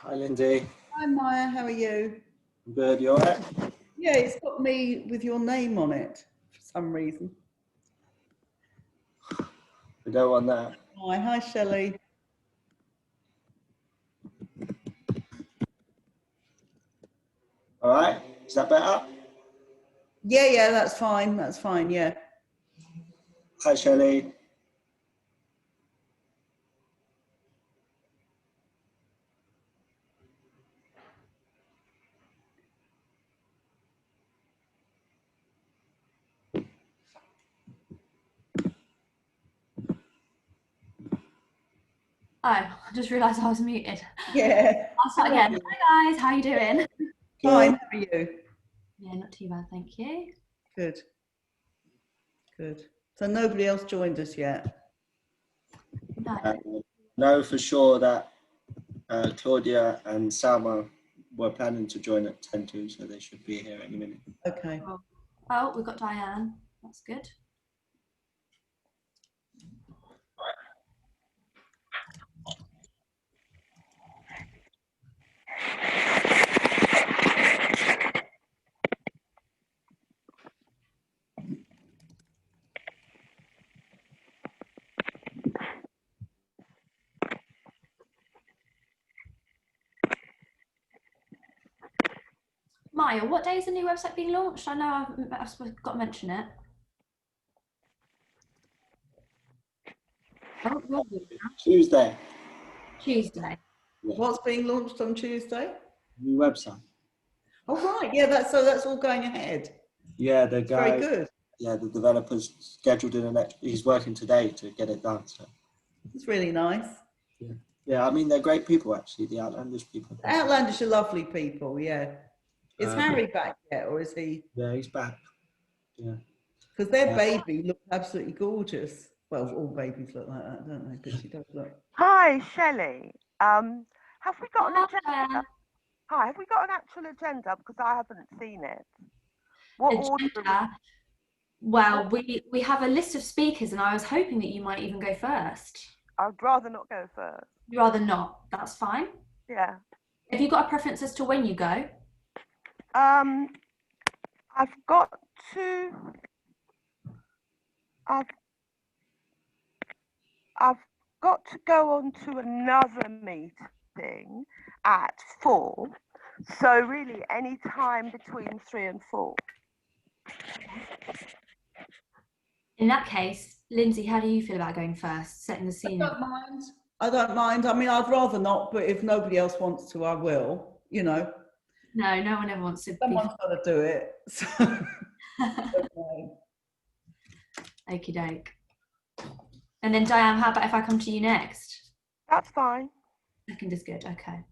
Hi, Lindsey. Hi Maya, how are you? I'm good. You all right? Yeah, it's got me with your name on it for some reason. We don't want that. Hi Shelley. All right. Is that better? Yeah, that's fine, yeah. Hi, Shelley. Oh, I just realised I was muted. Yeah. I'll start again. Hi guys, how are you doing? Fine, how are you? Yeah, not too bad, thank you. Good. So nobody else joined us yet? No. Know for sure that Claudia and Salma were planning to join at 10 to, so they should be here any minute. Okay. Oh, we've got Diane. That's good. Maya, what day is the new website being launched? I know I've got to mention it. Oh, Tuesday. Tuesday. Yeah. What's being launched on Tuesday? New website. Oh right, yeah, that's all going ahead. Yeah, the guy. Very good. Yeah, the developer's scheduled in the next. He's working today to get it done. So. It's really nice. Yeah. Yeah, I mean they're great people actually. The Outlandish people. Outlandish are lovely people. Yeah. Is Harry back yet, or is he? Yeah, he's back. Yeah. Because their baby looked absolutely gorgeous. Well, all babies look like that, don't they? But she does look. Hi, Shelley. Have we got an agenda? Hi, have we got an actual agenda? Because I haven't seen it. What order? Well, we have a list of speakers, and I was hoping that you might even go first. I'd rather not go first. You'd rather not. That's fine. Yeah. Have you got a preference as to when you go? I've got to go on to another meeting at 4. So really any time between 3 and 4. In that case, Lindsey, how do you feel about going first, setting the scene? I don't mind. I mean, I'd rather not, but if nobody else wants to, I will, you know. No, no one ever wants to. Someone's got to do it. So. Okay. Okie doke. And then Diane, how about if I come to you next? That's fine. Second is good, okay.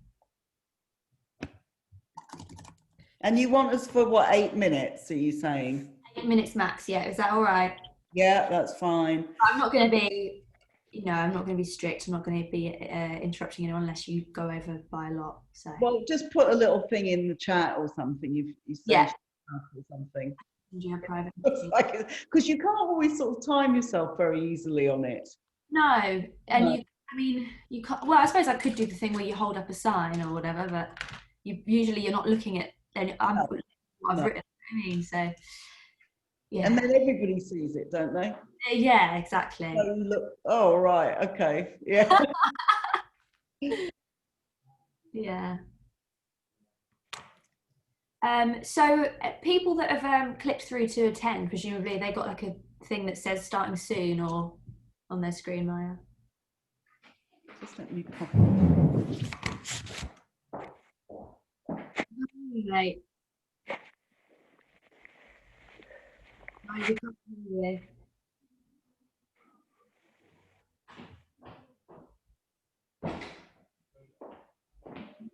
And you want us for what, 8 minutes, are you saying? 8 minutes max, yeah, is that all right? Yeah, that's fine. I'm not going to be, I'm not going to be strict. I'm not going to be interrupting anyone unless you go over by a lot. So. Well, just put a little thing in the chat or something. You say yeah. Or something. Private. Because you can't always sort of time yourself very easily on it. No, and you can't. Well, I suppose I could do the thing where you hold up a sign or whatever, but you're not looking at. I've written. I mean, so. Yeah. And then everybody sees it, don't they? Yeah, exactly. So you look. Oh, right. Okay. Yeah. Yeah. So people that have clicked through to attend, presumably they got like a thing that says starting soon or on their screen, Maya. Just let me pop. Right. No, you can't hear you.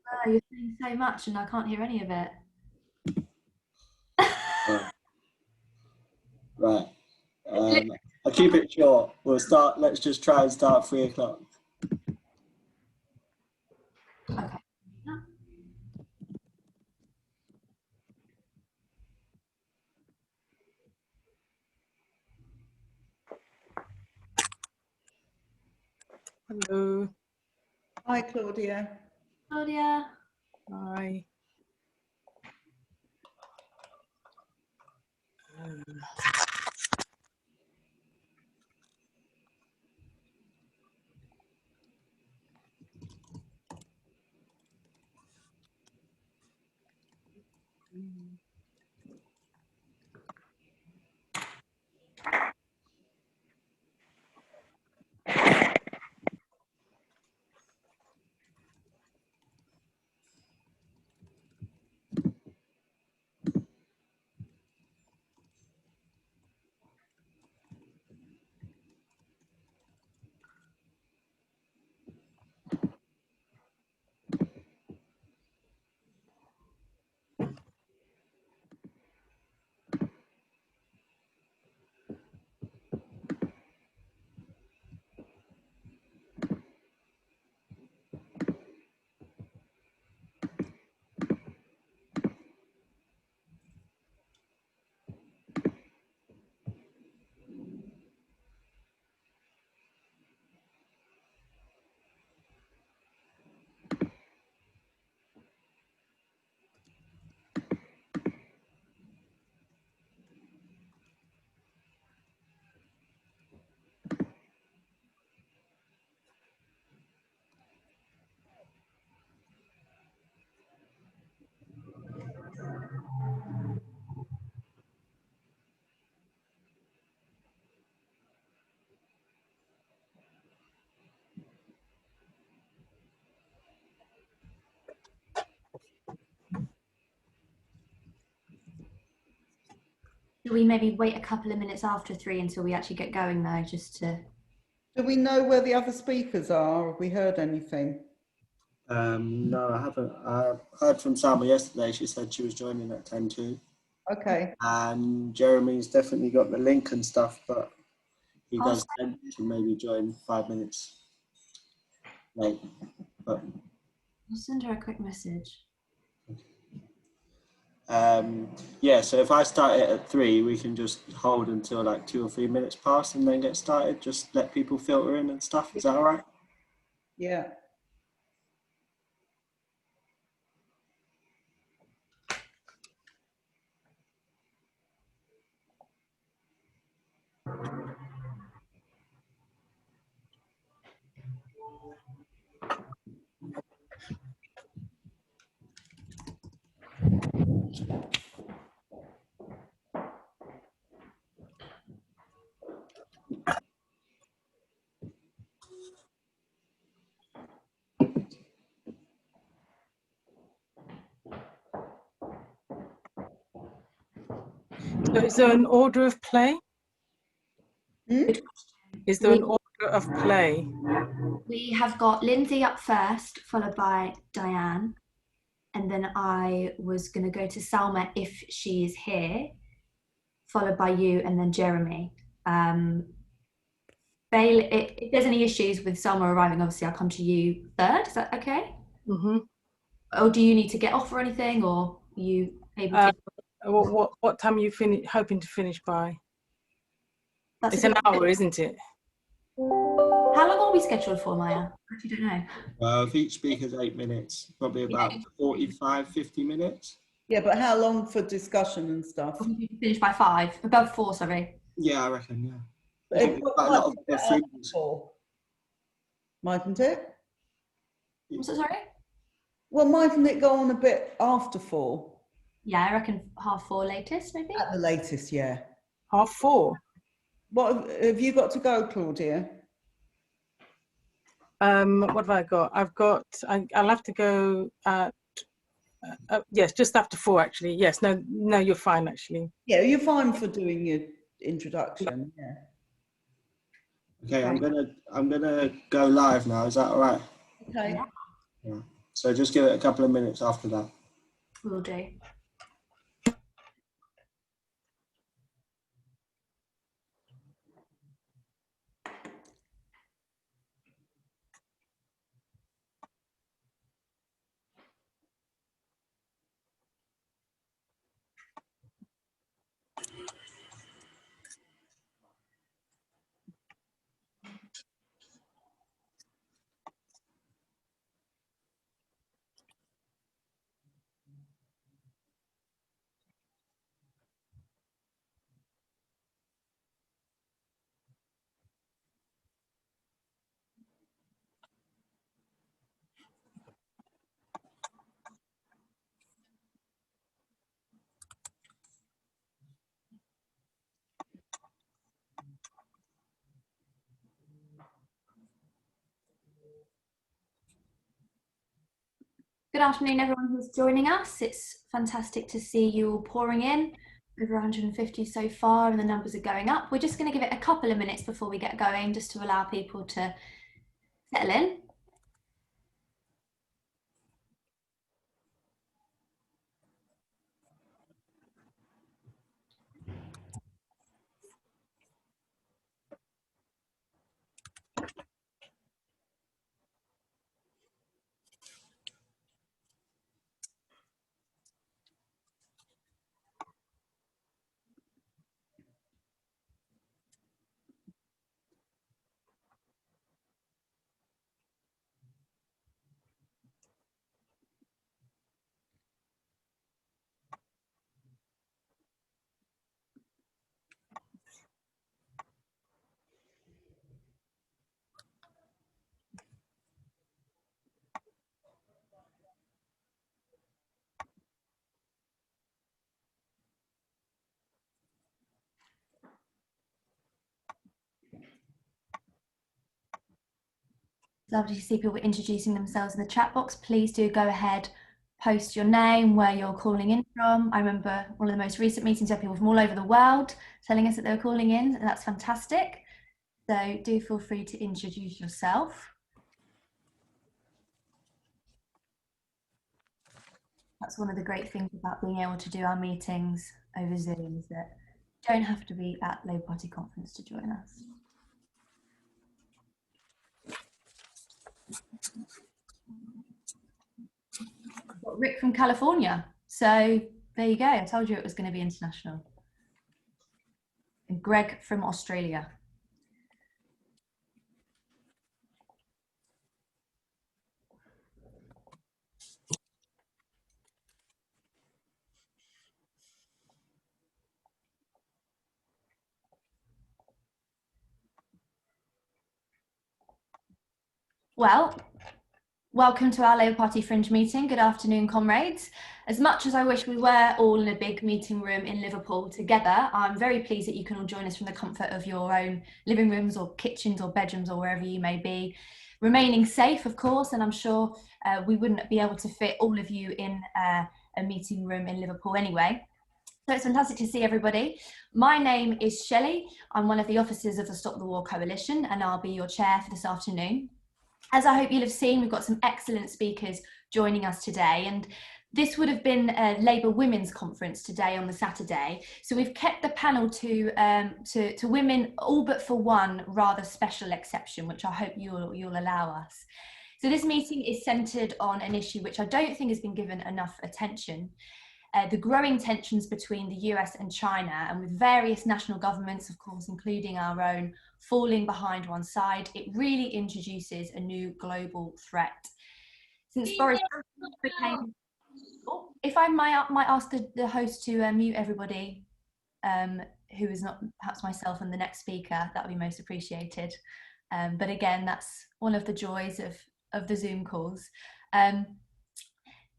Oh, you're saying so much and I can't hear any of it. Right. I'll keep it short. We'll start. Let's just try and start at 3 o'clock. Okay. Hello. Hi, Claudia. Claudia. Hi. Do we maybe wait a couple of minutes after 3 until we actually get going though, just to... Do we know where the other speakers are? Have we heard anything? No, I haven't. I heard from Salma yesterday. She said she was joining at 10 to. Okay. And Jeremy's definitely got the link and stuff, but he does tend to maybe join 5 minutes late. But I'll send her a quick message. yeah, so if I start it at 3, we can just hold until like 2 or 3 minutes pass and then get started. Just let people filter in and stuff. Is that all right? Yeah. So is there an order of play? Hmm? Is there an order of play? We have got Lindsey up first, followed by Diane. And then I was going to go to Salma if she's here, followed by you and then Jeremy. Bailey, if there's any issues with Salma arriving, obviously I'll come to you third. Is that okay? Mm-hmm. Or do you need to get off or anything, or are you able to? What time are you hoping to finish by? That's It's an hour, isn't it? How long are we scheduled for, Maya? I actually don't know. Well, if each speaker's 8 minutes, probably about 45, 50 minutes. Yeah, but how long for discussion and stuff? We can finish by 5, above 4, sorry. Yeah, I reckon, yeah. But it Quite a lot of their food. Mightn't it? What's it, sorry? Well, mightn't it go on a bit after 4? Yeah, I reckon 3:30 latest, maybe. At the latest, yeah. 4:30. What have you got to go, Claudia? What have I got? I'll have to go at yes, just after 4 actually. Yes, no, you're fine actually. Yeah, you're fine for doing your introduction. Yeah. Okay, I'm gonna go live now. Is that all right? Okay. Yeah. So just give it a couple of minutes after that. Will do. Good afternoon, everyone who's joining us. It's fantastic to see you all pouring in. Over 150 so far, and the numbers are going up. We're just going to give it a couple of minutes before we get going, just to allow people to settle in. Lovely to see people introducing themselves in the chat box. Please do go ahead, post your name, where you're calling in from. I remember one of the most recent meetings had people from all over the world telling us that they were calling in, and that's fantastic. So do feel free to introduce yourself. That's one of the great things about being able to do our meetings over Zoom, is that you don't have to be at Labour Party conference to join us. I've got Rick from California. So there you go. I told you it was going to be international. And Greg from Australia. Well, welcome to our Labour Party Fringe meeting. Good afternoon, comrades. As much as I wish we were all in a big meeting room in Liverpool together, I'm very pleased that you can all join us from the comfort of your own living rooms or kitchens or bedrooms or wherever you may be. Remaining safe, of course, and I'm sure we wouldn't be able to fit all of you in a meeting room in Liverpool anyway. So it's fantastic to see everybody. My name is Shelley. I'm one of the officers of the Stop the War Coalition, and I'll be your chair for this afternoon. As I hope you'll have seen, we've got some excellent speakers joining us today, and this would have been a Labour Women's Conference today on the Saturday. So we've kept the panel to women, all but for one rather special exception, which I hope you'll allow us. So this meeting is centred on an issue which I don't think has been given enough attention. The growing tensions between the US and China, and with various national governments, of course, including our own, falling behind one side, it really introduces a new global threat. Since Boris Johnson became... Oh, if I might ask the host to mute everybody who is not perhaps myself and the next speaker, that would be most appreciated. But again, that's one of the joys of the Zoom calls.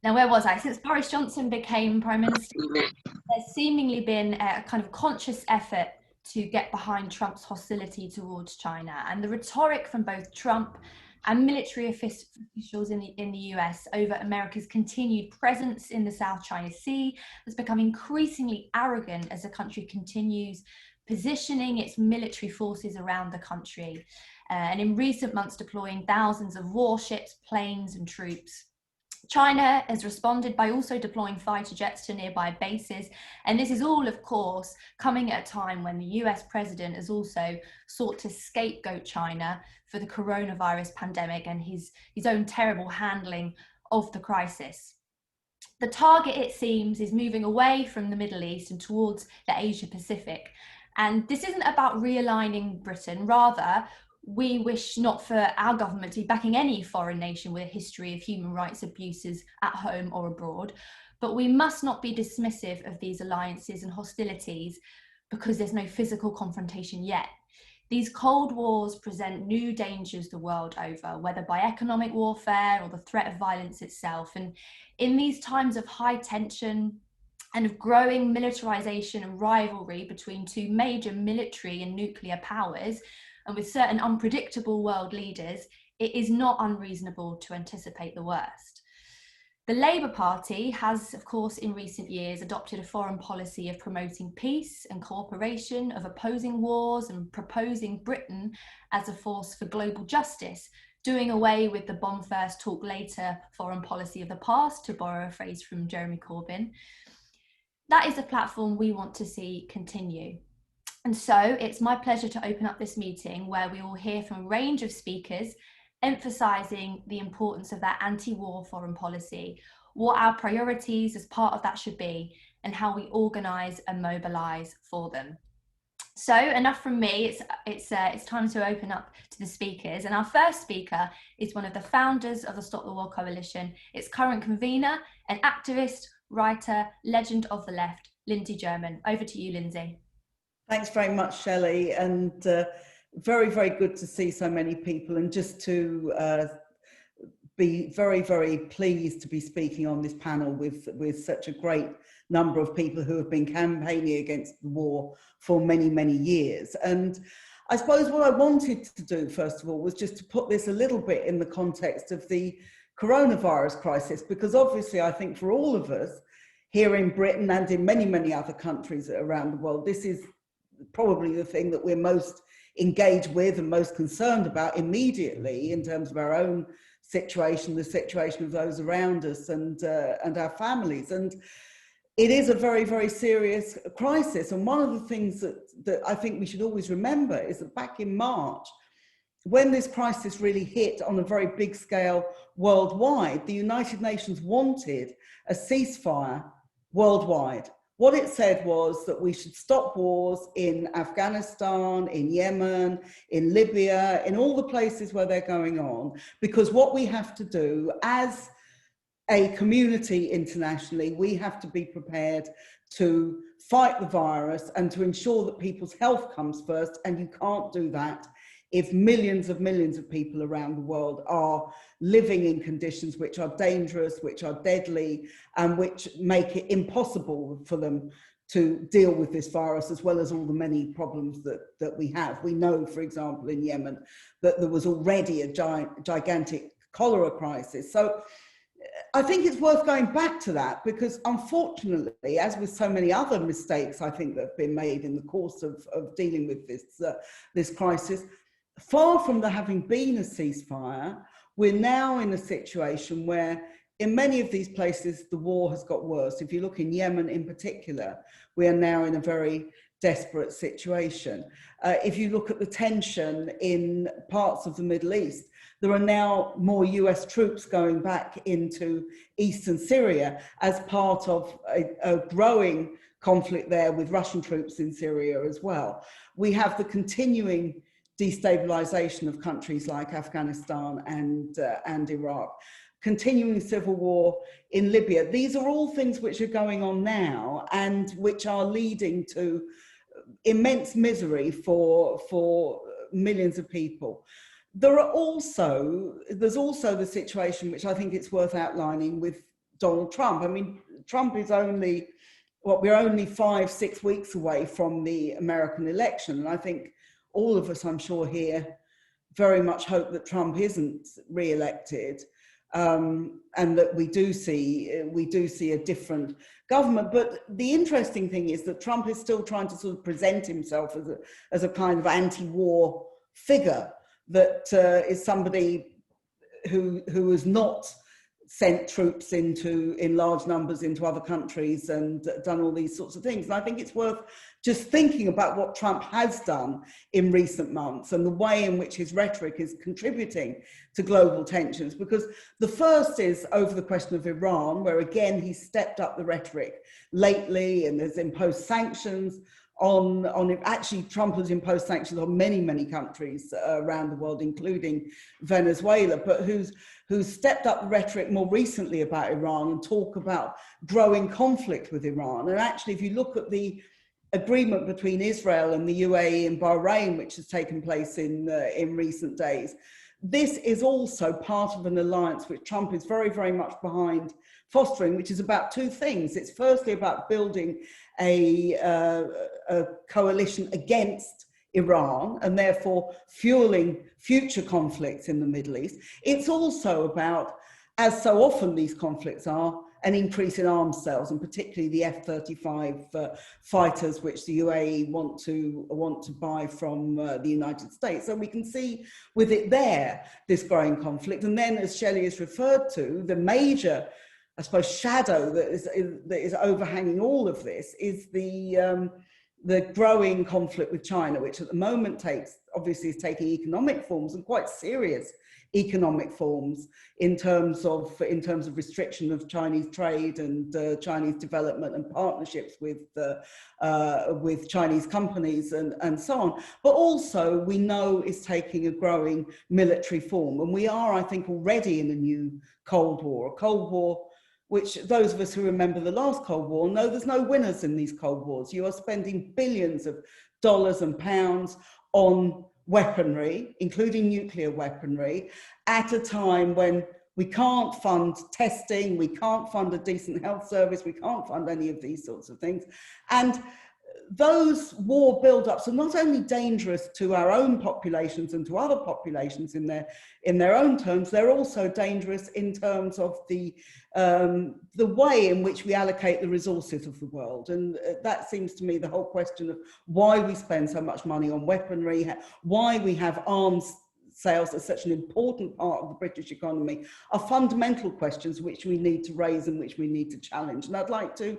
Now, where was I? Since Boris Johnson became Prime Minister, there's seemingly been a kind of conscious effort to get behind Trump's hostility towards China. And the rhetoric from both Trump and military officials in the US over America's continued presence in the South China Sea has become increasingly arrogant as the country continues positioning its military forces around the country. And in recent months, deploying thousands of warships, planes, and troops. China has responded by also deploying fighter jets to nearby bases, and this is all, of course, coming at a time when the US president has also sought to scapegoat China for the coronavirus pandemic and his own terrible handling of the crisis. The target, it seems, is moving away from the Middle East and towards the Asia Pacific. And this isn't about realigning Britain, rather, we wish not for our government to be backing any foreign nation with a history of human rights abuses at home or abroad, but we must not be dismissive of these alliances and hostilities because there's no physical confrontation yet. These Cold Wars present new dangers the world over, whether by economic warfare or the threat of violence itself. And in these times of high tension and of growing militarization and rivalry between two major military and nuclear powers, and with certain unpredictable world leaders, it is not unreasonable to anticipate the worst. The Labour Party has, of course, in recent years adopted a foreign policy of promoting peace and cooperation, of opposing wars and proposing Britain as a force for global justice, doing away with the bomb first, talk later foreign policy of the past, to borrow a phrase from Jeremy Corbyn. That is a platform we want to see continue. And so it's my pleasure to open up this meeting where we will hear from a range of speakers emphasising the importance of that anti-war foreign policy, what our priorities as part of that should be, and how we organise and mobilise for them. So enough from me, it's time to open up to the speakers. And our first speaker is one of the founders of the Stop the War Coalition, its current convener, an activist, writer, legend of the left, Lindsey German. Over to you, Lindsey. Thanks very much, Shelley, and very, very good to see so many people, and just to be very, very pleased to be speaking on this panel with such a great number of people who have been campaigning against the war for many, many years. And I suppose what I wanted to do, first of all, was just to put this a little bit in the context of the coronavirus crisis, because obviously I think for all of us here in Britain and in many, many other countries around the world, this is probably the thing that we're most engaged with and most concerned about immediately in terms of our own situation, the situation of those around us and our families. And it is a very, very serious crisis. And one of the things that I think we should always remember is that back in March, when this crisis really hit on a very big scale worldwide, the United Nations wanted a ceasefire worldwide. What it said was that we should stop wars in Afghanistan, in Yemen, in Libya, in all the places where they're going on, because what we have to do as a community internationally, we have to be prepared to fight the virus and to ensure that people's health comes first, and you can't do that if millions of people around the world are living in conditions which are dangerous, which are deadly, and which make it impossible for them to deal with this virus, as well as all the many problems that we have. We know, for example, in Yemen, that there was already a gigantic cholera crisis. So I think it's worth going back to that, because unfortunately, as with so many other mistakes I think that have been made in the course of dealing with this crisis, far from there having been a ceasefire, we're now in a situation where in many of these places the war has got worse. If you look in Yemen in particular, we are now in a very desperate situation. If you look at the tension in parts of the Middle East, there are now more US troops going back into eastern Syria as part of a growing conflict there with Russian troops in Syria as well. We have the continuing destabilization of countries like Afghanistan and Iraq, continuing civil war in Libya. These are all things which are going on now and which are leading to immense misery for millions of people. There's also the situation which I think it's worth outlining with Donald Trump. I mean, Trump is we're only 5-6 weeks away from the American election. And I think all of us, I'm sure here, very much hope that Trump isn't re-elected, and that we do see a different government. But the interesting thing is that Trump is still trying to sort of present himself as a kind of anti-war figure, that is somebody who has not sent troops in large numbers into other countries and done all these sorts of things. And I think it's worth just thinking about what Trump has done in recent months and the way in which his rhetoric is contributing to global tensions. Because the first is over the question of Iran, where again, he's stepped up the rhetoric lately and has imposed sanctions on actually Trump has imposed sanctions on many countries around the world, including Venezuela, but who's stepped up the rhetoric more recently about Iran and talk about growing conflict with Iran. And actually, if you look at the agreement between Israel and the UAE and Bahrain, which has taken place in recent days, this is also part of an alliance which Trump is very, very much behind fostering, which is about two things. It's firstly about building a coalition against Iran and therefore fueling future conflicts in the Middle East. It's also about as so often these conflicts are, an increase in arms sales, and particularly the F-35 fighters, which the UAE want to buy from the United States. So we can see with it there, this growing conflict. And then, as Shelley has referred to, the major, I suppose, shadow that is overhanging all of this is the growing conflict with China, which at the moment obviously is taking economic forms, and quite serious economic forms in terms of restriction of Chinese trade and Chinese development and partnerships with Chinese companies and so on. But also we know is taking a growing military form, and we are, I think, already in a new Cold War, a Cold War which those of us who remember the last Cold War know there's no winners in these Cold Wars. You are spending billions of dollars and pounds on weaponry, including nuclear weaponry, at a time when we can't fund testing, we can't fund a decent health service, we can't fund any of these sorts of things. And those war build-ups are not only dangerous to our own populations and to other populations in their own terms, they're also dangerous in terms of the way in which we allocate the resources of the world. And that seems to me the whole question of why we spend so much money on weaponry, why we have arms sales as such an important part of the British economy, are fundamental questions which we need to raise and which we need to challenge. And I'd like to,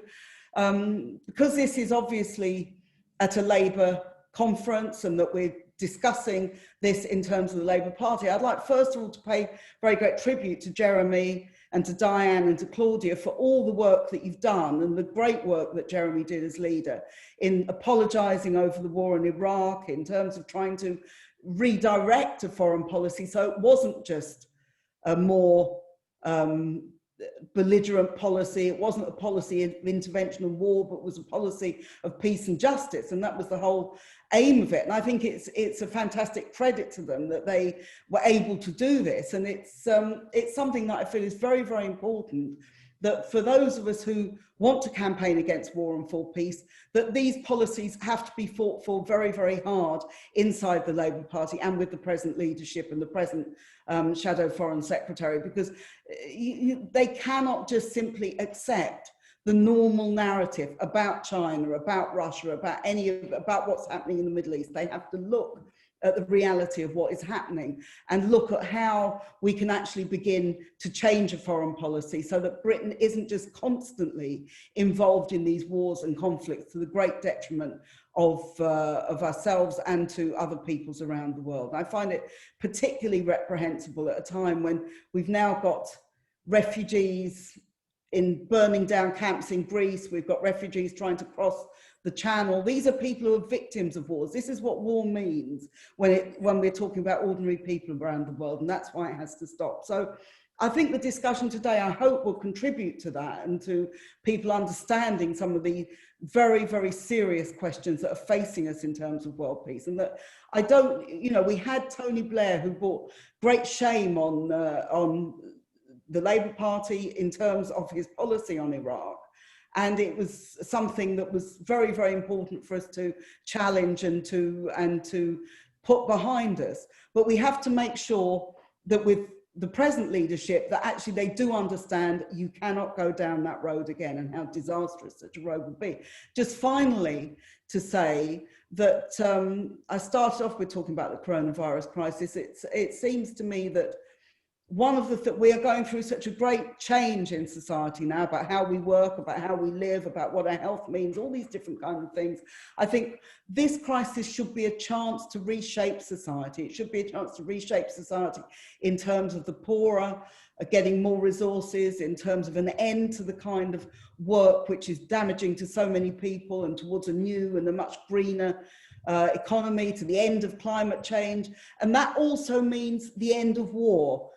because this is obviously at a Labour conference and that we're discussing this in terms of the Labour Party, I'd like first of all to pay very great tribute to Jeremy and to Diane and to Claudia for all the work that you've done, and the great work that Jeremy did as leader in apologising over the war in Iraq, in terms of trying to redirect a foreign policy so it wasn't just a more belligerent policy, it wasn't a policy of intervention and war, but was a policy of peace and justice, and that was the whole aim of it. And I think it's a fantastic credit to them that they were able to do this, and it's something that I feel is very, very important, that for those of us who want to campaign against war and for peace, that these policies have to be fought for very, very hard inside the Labour Party and with the present leadership and the present Shadow Foreign Secretary, because they cannot just simply accept the normal narrative about China, about Russia, about what's happening in the Middle East. They have to look at the reality of what is happening and look at how we can actually begin to change a foreign policy so that Britain isn't just constantly involved in these wars and conflicts to the great detriment of ourselves and to other peoples around the world. And I find it particularly reprehensible at a time when we've now got refugees in burning down camps in Greece, we've got refugees trying to cross the Channel. These are people who are victims of wars. This is what war means when we're talking about ordinary people around the world, and that's why it has to stop. So I think the discussion today, I hope, will contribute to that and to people understanding some of the very, very serious questions that are facing us in terms of world peace. And that I don't, we had Tony Blair, who brought great shame on the Labour Party in terms of his policy on Iraq. And it was something that was very, very important for us to challenge and to put behind us. But we have to make sure that with the present leadership, that actually they do understand you cannot go down that road again and how disastrous such a road would be. Just finally to say that I started off with talking about the coronavirus crisis. It seems to me that one of we are going through such a great change in society now about how we work, about how we live, about what our health means, all these different kinds of things. I think this crisis should be a chance to reshape society. It should be a chance to reshape society in terms of the poorer getting more resources, in terms of an end to the kind of work which is damaging to so many people, and towards a new and a much greener economy, to the end of climate change. And that also means the end of war.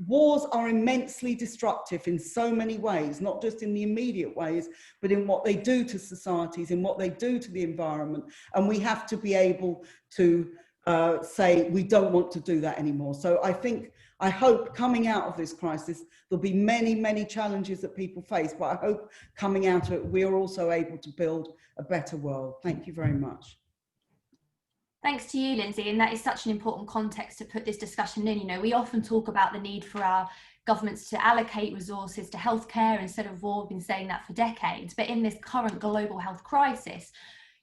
Wars are immensely destructive in so many ways, not just in the immediate ways, but in what they do to societies, in what they do to the environment. And we have to be able to say we don't want to do that anymore. So I hope coming out of this crisis, there'll be many, many challenges that people face, but I hope coming out of it, we are also able to build a better world. Thank you very much. Thanks to you, Lindsey, and that is such an important context to put this discussion in. You know, we often talk about the need for our governments to allocate resources to healthcare instead of war. We've been saying that for decades, but in this current global health crisis,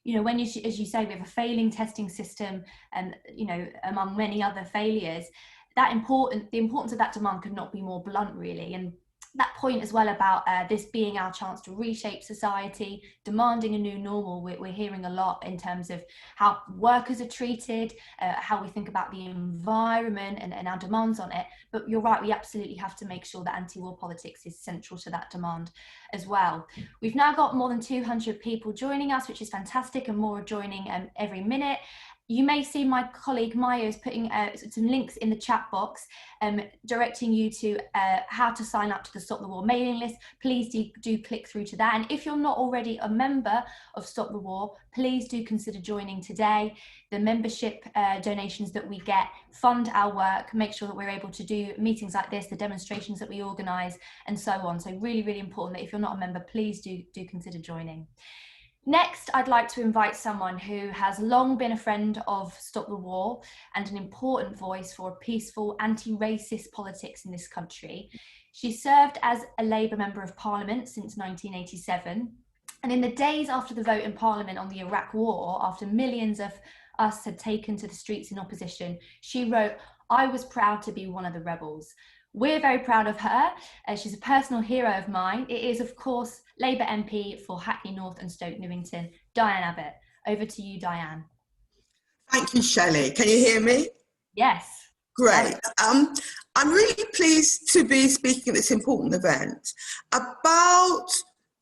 you know, when you, as you say, we have a failing testing system, and you know, among many other failures, the importance of that demand could not be more blunt, really. And that point as well about this being our chance to reshape society, demanding a new normal, we're hearing a lot in terms of how workers are treated, how we think about the environment and our demands on it. But you're right, we absolutely have to make sure that anti-war politics is central to that demand as well. We've now got more than 200 people joining us, which is fantastic, and more are joining every minute. You may see my colleague Maya is putting some links in the chat box, directing you to how to sign up to the Stop the War mailing list. Please do click through to that. And if you're not already a member of Stop the War, please do consider joining today. The membership donations that we get fund our work, make sure that we're able to do meetings like this, the demonstrations that we organise, and so on. So really, really important that if you're not a member, please do consider joining. Next, I'd like to invite someone who has long been a friend of Stop the War and an important voice for peaceful anti-racist politics in this country. She served as a Labour Member of Parliament since 1987. And in the days after the vote in Parliament on the Iraq War, after millions of us had taken to the streets in opposition, she wrote, "I was proud to be one of the rebels." We're very proud of her. She's a personal hero of mine. It is, of course, Labour MP for Hackney North and Stoke Newington, Diane Abbott. Over to you, Diane. Thank you, Shelley. Can you hear me? Yes. Great. I'm really pleased to be speaking at this important event about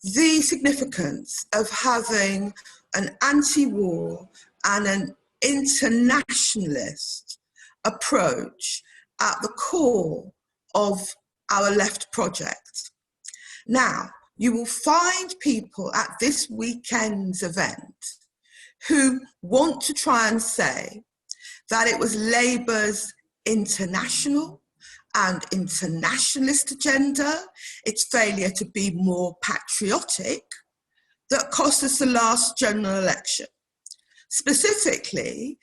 the significance of having an anti-war and an internationalist approach at the core of our left project. Now, you will find people at this weekend's event who want to try and say that it was Labour's international and internationalist agenda, its failure to be more patriotic, that cost us the last general election. Specifically,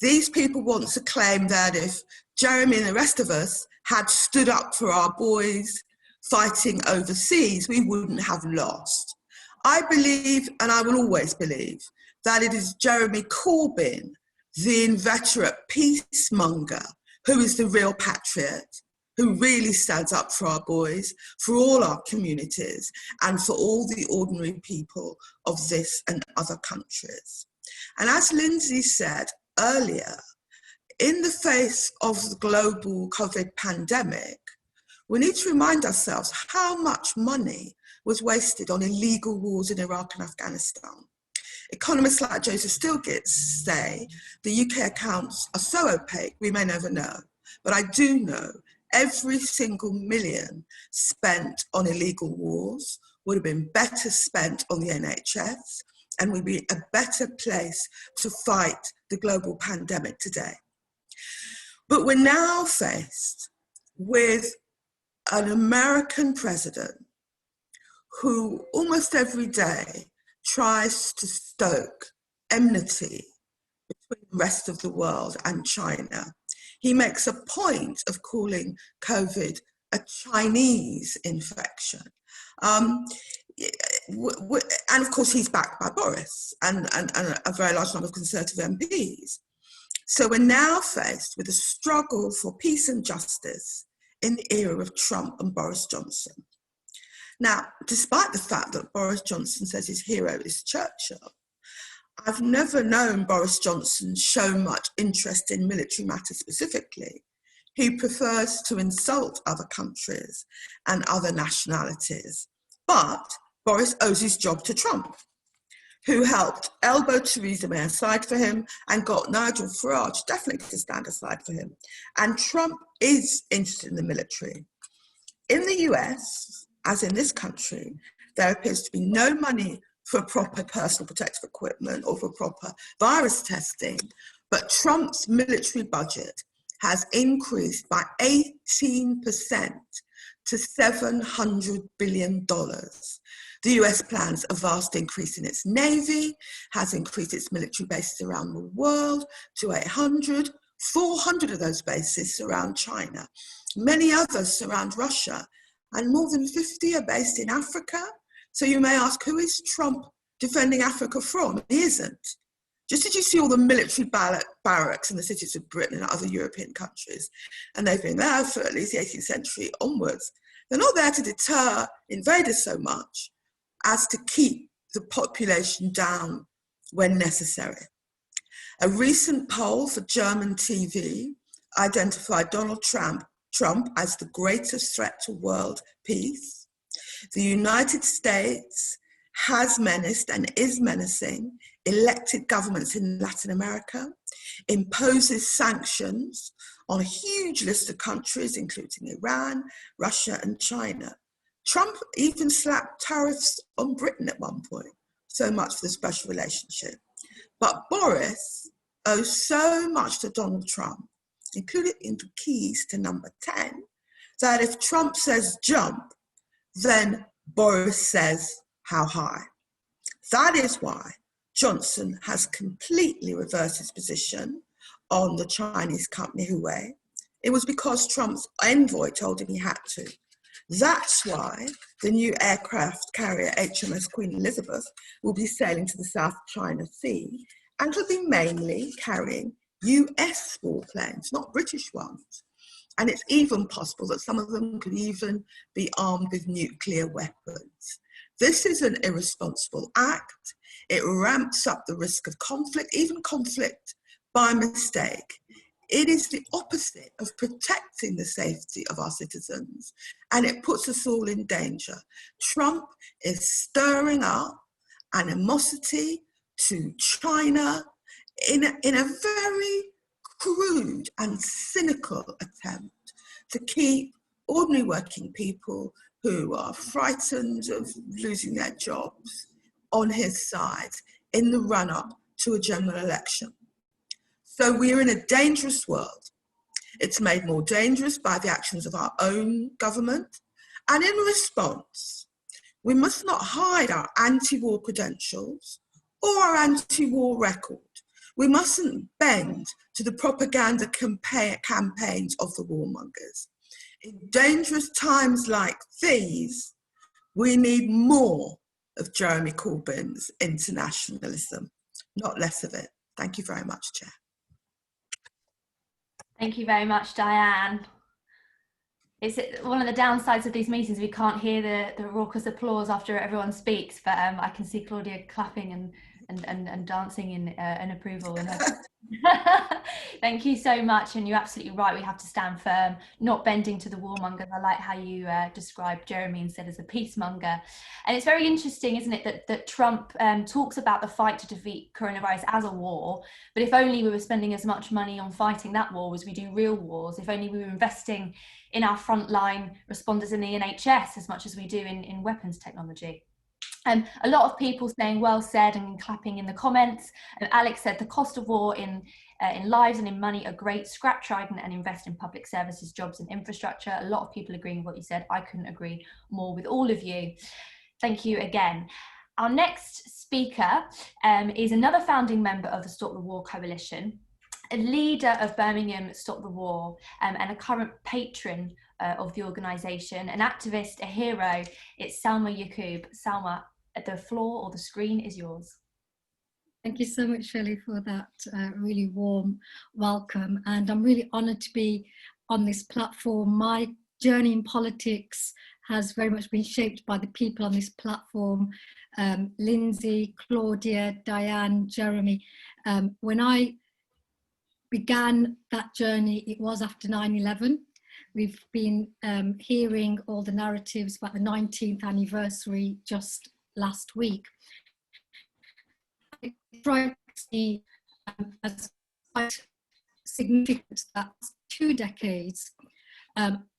these people want to claim that if Jeremy and the rest of us had stood up for our boys fighting overseas, we wouldn't have lost. I believe, and I will always believe, that it is Jeremy Corbyn, the inveterate peacemonger, who is the real patriot, who really stands up for our boys, for all our communities, and for all the ordinary people of this and other countries. And as Lindsey said earlier, in the face of the global COVID pandemic, we need to remind ourselves how much money was wasted on illegal wars in Iraq and Afghanistan. Economists like Joseph Stiglitz say the UK accounts are so opaque we may never know, but I do know every single million spent on illegal wars would have been better spent on the NHS and would be a better place to fight the global pandemic today. But we're now faced with an American president who almost every day tries to stoke enmity between the rest of the world and China. He makes a point of calling COVID a Chinese infection. And of course, he's backed by Boris and a very large number of Conservative MPs. So we're now faced with a struggle for peace and justice in the era of Trump and Boris Johnson. Now, despite the fact that Boris Johnson says his hero is Churchill, I've never known Boris Johnson show much interest in military matters specifically. He prefers to insult other countries and other nationalities. But Boris owes his job to Trump, who helped elbow Theresa May aside for him and got Nigel Farage definitely to stand aside for him. And Trump is interested in the military. In the US, as in this country, there appears to be no money for proper personal protective equipment or for proper virus testing, but Trump's military budget has increased by 18% to $700 billion. The US plans a vast increase in its navy, has increased its military bases around the world to 800. 400 of those bases surround China. Many others surround Russia, and more than 50 are based in Africa. So you may ask, who is Trump defending Africa from? He isn't. Just as you see all the military barracks in the cities of Britain and other European countries, and they've been there for at least the 18th century onwards, they're not there to deter invaders so much as to keep the population down when necessary. A recent poll for German TV identified Donald Trump as the greatest threat to world peace. The United States has menaced and is menacing elected governments in Latin America, imposes sanctions on a huge list of countries, including Iran, Russia, and China. Trump even slapped tariffs on Britain at one point. So much for the special relationship. But Boris owes so much to Donald Trump, including the keys to number 10, that if Trump says jump, then Boris says how high. That is why Johnson has completely reversed his position on the Chinese company Huawei. It was because Trump's envoy told him he had to. That's why the new aircraft carrier HMS Queen Elizabeth will be sailing to the South China Sea and will be mainly carrying US warplanes, not British ones. And it's even possible that some of them could even be armed with nuclear weapons. This is an irresponsible act. It ramps up the risk of conflict, even conflict by mistake. It is the opposite of protecting the safety of our citizens, and it puts us all in danger. Trump is stirring up animosity to China in a very crude and cynical attempt to keep ordinary working people who are frightened of losing their jobs on his side in the run-up to a general election. So we're in a dangerous world. It's made more dangerous by the actions of our own government. And in response, we must not hide our anti-war credentials or our anti-war record. We mustn't bend to the propaganda campaigns of the warmongers. In dangerous times like these, we need more of Jeremy Corbyn's internationalism, not less of it. Thank you very much, Chair. Thank you very much, Diane. It's one of the downsides of these meetings, we can't hear the raucous applause after everyone speaks, but I can see Claudia clapping and dancing in approval. Thank you so much, and you're absolutely right, we have to stand firm, not bending to the warmongers. I like how you described Jeremy instead as a peacemonger. And it's very interesting, isn't it, that Trump talks about the fight to defeat coronavirus as a war, but if only we were spending as much money on fighting that war as we do real wars, if only we were investing in our frontline responders in the NHS as much as we do in weapons technology. A lot of people saying well said and clapping in the comments. Alex said the cost of war in lives and in money are great. Scrap Trident and invest in public services, jobs and infrastructure. A lot of people agreeing with what you said. I couldn't agree more with all of you. Thank you again. Our next speaker is another founding member of the Stop the War Coalition, a leader of Birmingham Stop the War, and a current patron of the organisation, an activist, a hero. It's Salma Yaqoob. Salma, the floor or the screen is yours. Thank you so much, Shelley, for that really warm welcome. And I'm really honoured to be on this platform. My journey in politics has very much been shaped by the people on this platform. Lindsey, Claudia, Diane, Jeremy. When I began that journey, it was after 9/11. We've been hearing all the narratives about the 19th anniversary just last week. It strikes me as quite significant that 2 decades,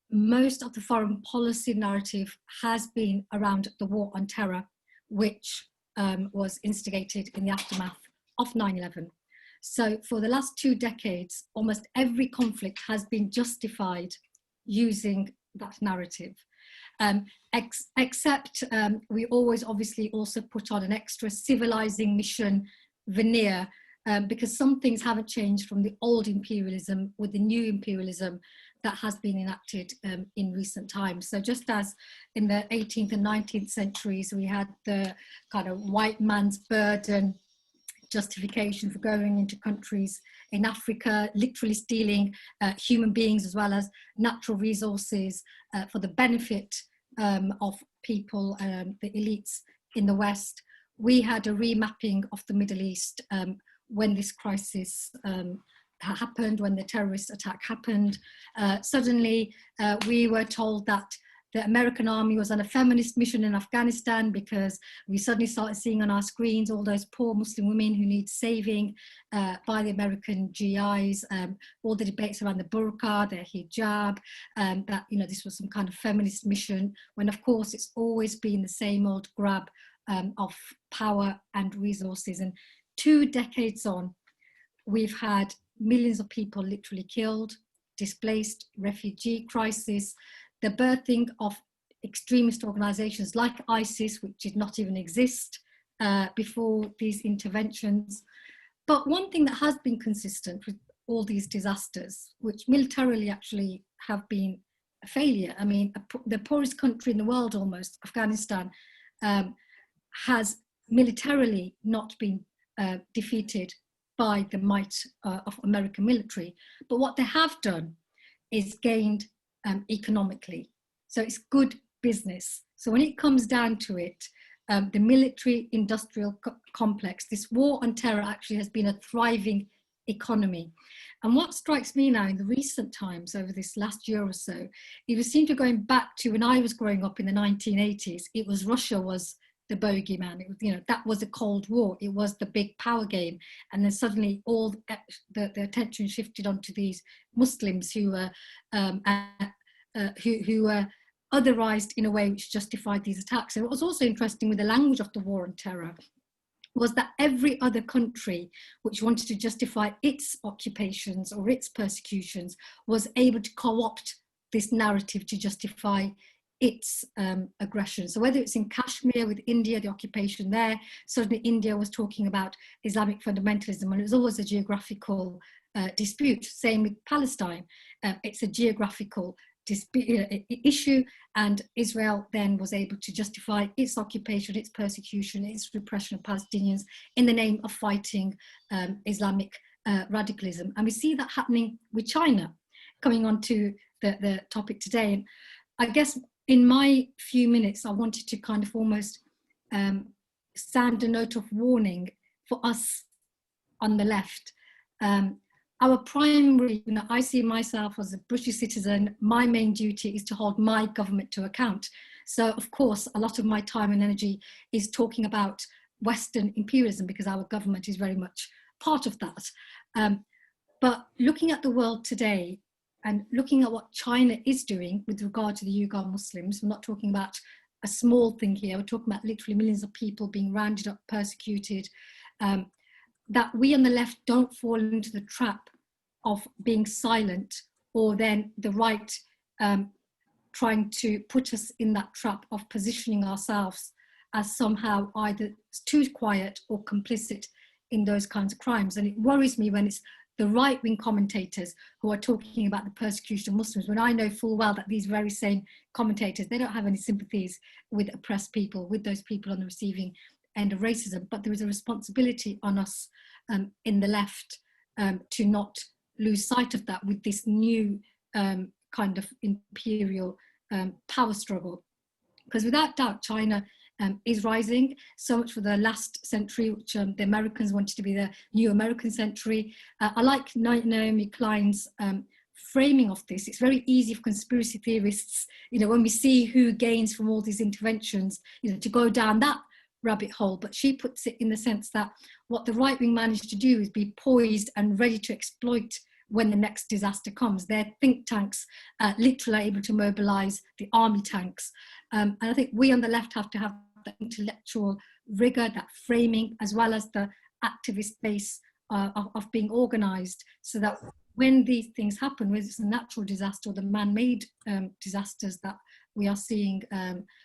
most of the foreign policy narrative has been around the war on terror, which was instigated in the aftermath of 9/11. So for the last 2 decades, almost every conflict has been justified using that narrative. except we always obviously also put on an extra civilizing mission veneer, because some things haven't changed from the old imperialism with the new imperialism that has been enacted in recent times. So just as in the 18th and 19th centuries, we had the kind of white man's burden justification for going into countries in Africa, literally stealing human beings as well as natural resources for the benefit of people, the elites in the West. We had a remapping of the Middle East when this crisis happened, when the terrorist attack happened. Suddenly we were told that the American army was on a feminist mission in Afghanistan, because we suddenly started seeing on our screens all those poor Muslim women who need saving by the American GIs, all the debates around the burqa, their hijab, that, you know, this was some kind of feminist mission, when of course it's always been the same old grab of power and resources. And 2 decades on, we've had millions of people literally killed, displaced, refugee crisis, the birthing of extremist organizations like ISIS, which did not even exist before these interventions. But one thing that has been consistent with all these disasters, which militarily actually have been a failure. I mean, the poorest country in the world almost, Afghanistan, has militarily not been defeated by the might of American military. But what they have done is gained economically. So it's good business. So when it comes down to it, the military industrial complex, this war on terror actually has been a thriving economy. And what strikes me now in the recent times over this last year or so, it seemed to going back to when I was growing up in the 1980s, it was Russia was the bogeyman. It was, you know, that was the Cold War. It was the big power game. And then suddenly all the attention shifted onto these Muslims who were otherized in a way which justified these attacks. And what was also interesting with the language of the war on terror was that every other country which wanted to justify its occupations or its persecutions was able to co-opt this narrative to justify its aggression. So whether it's in Kashmir with India, the occupation there, suddenly India was talking about Islamic fundamentalism, and it was always a geographical dispute. Same with Palestine. It's a geographical issue, and Israel then was able to justify its occupation, its persecution, its repression of Palestinians in the name of fighting Islamic radicalism. And we see that happening with China. Coming on to the topic today, and I guess in my few minutes, I wanted to kind of almost sound a note of warning for us on the left. Our primary, you know, I see myself as a British citizen, my main duty is to hold my government to account. So of course, a lot of my time and energy is talking about Western imperialism because our government is very much part of that. But looking at the world today and looking at what China is doing with regard to the Uyghur Muslims, we're not talking about a small thing here, we're talking about literally millions of people being rounded up, persecuted, that we on the left don't fall into the trap of being silent, or then the right trying to put us in that trap of positioning ourselves as somehow either too quiet or complicit in those kinds of crimes. And it worries me when it's the right-wing commentators who are talking about the persecution of Muslims, when I know full well that these very same commentators, they don't have any sympathies with oppressed people, with those people on the receiving end of racism. But there is a responsibility on us in the left to not lose sight of that with this new kind of imperial power struggle. Because without doubt, China is rising, so much for the last century, which the Americans wanted to be the new American century. I like Naomi Klein's framing of this. It's very easy for conspiracy theorists, you know, when we see who gains from all these interventions, you know, to go down that rabbit hole. But she puts it in the sense that what the right wing managed to do is be poised and ready to exploit when the next disaster comes. Their think tanks literally are able to mobilize the army tanks. And I think we on the left have to have that intellectual rigor, that framing, as well as the activist base of being organized, so that when these things happen, whether it's a natural disaster or the man-made disasters that we are seeing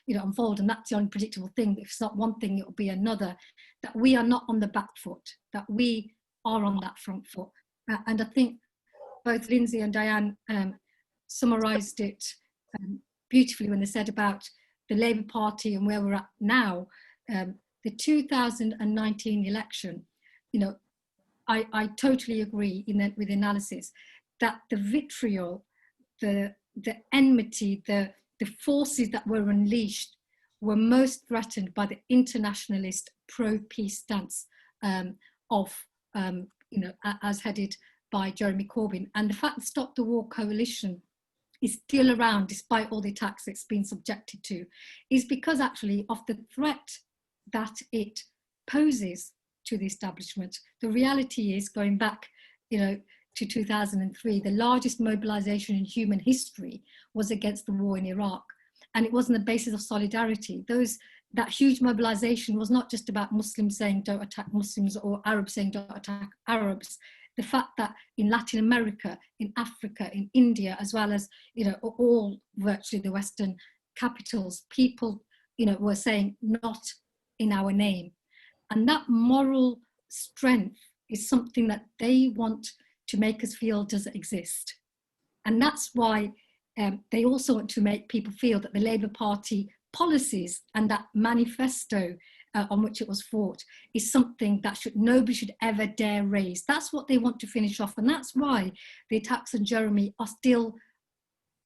unfold, and that's the unpredictable thing. If it's not one thing, it will be another. That we are not on the back foot, that we are on that front foot. And I think both Lindsey and Diane summarised it beautifully when they said about the Labour Party and where we're at now. The 2019 election, I totally agree with the analysis that the vitriol, the enmity, the forces that were unleashed were most threatened by the internationalist pro-peace stance as headed by Jeremy Corbyn. And the fact that Stop the War coalition is still around despite all the attacks it's been subjected to is because actually of the threat that it poses to the establishment. The reality is, going back to 2003, the largest mobilization in human history was against the war in Iraq, and it was on the basis of solidarity. That huge mobilization was not just about Muslims saying don't attack Muslims or Arabs saying don't attack Arabs. The fact that in Latin America, in Africa, in India, as well as all virtually the Western capitals, people were saying not in our name. And that moral strength is something that they want to make us feel doesn't exist. And that's why they also want to make people feel that the Labour Party policies and that manifesto on which it was fought is something that nobody should ever dare raise. That's what they want to finish off. And that's why the attacks on Jeremy are still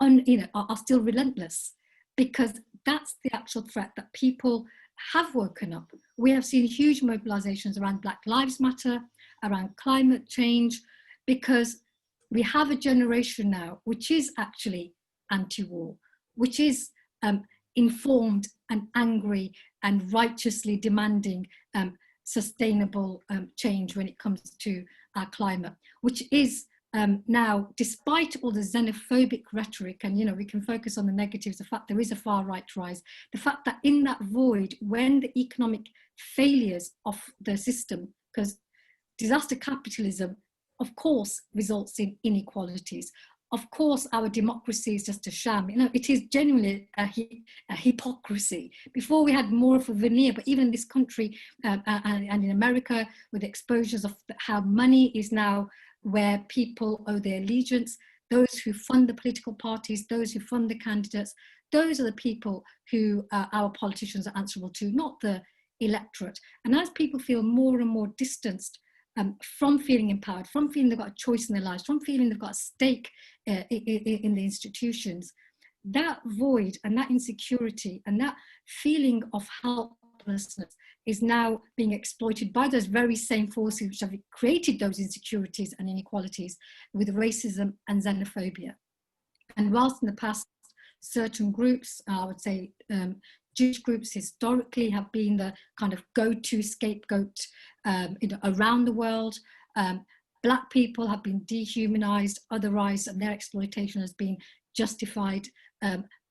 relentless, because that's the actual threat that people have woken up. We have seen huge mobilizations around Black Lives Matter, around climate change, because we have a generation now which is actually anti-war, which is informed and angry and righteously demanding sustainable change when it comes to our climate, which is now, despite all the xenophobic rhetoric, and we can focus on the negatives, the fact there is a far right rise, the fact that in that void, when the economic failures of the system, because disaster capitalism, of course, results in inequalities. Of course, our democracy is just a sham. It is genuinely a hypocrisy. Before we had more of a veneer, but even in this country and in America, with exposures of how money is now where people owe their allegiance, those who fund the political parties, those who fund the candidates, those are the people who our politicians are answerable to, not the electorate. And as people feel more and more distanced from feeling empowered, from feeling they've got a choice in their lives, from feeling they've got a stake in the institutions, that void and that insecurity and that feeling of helplessness is now being exploited by those very same forces which have created those insecurities and inequalities with racism and xenophobia. And whilst in the past, certain groups, I would say Jewish groups historically have been the kind of go-to scapegoat around the world. Black people have been dehumanized, otherized, and their exploitation has been justified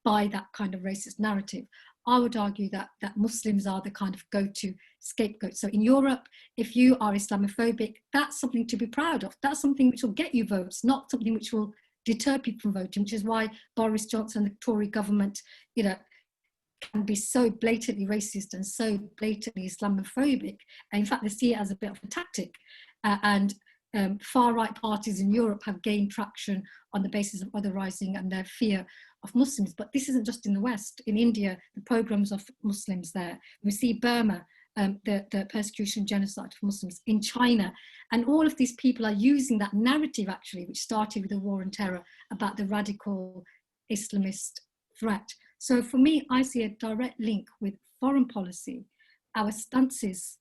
by that kind of racist narrative. I would argue that Muslims are the kind of go-to scapegoat. So in Europe, if you are Islamophobic, that's something to be proud of. That's something which will get you votes, not something which will deter people from voting, which is why Boris Johnson and the Tory government, can be so blatantly racist and so blatantly Islamophobic. And in fact, they see it as a bit of a tactic. Far-right parties in Europe have gained traction on the basis of otherizing and their fear of Muslims. But this isn't just in the West. In India, the pogroms of Muslims there. We see Burma, the persecution, genocide of Muslims in China. And all of these people are using that narrative, actually, which started with the war on terror, about the radical Islamist threat. So for me, I see a direct link with foreign policy, our stances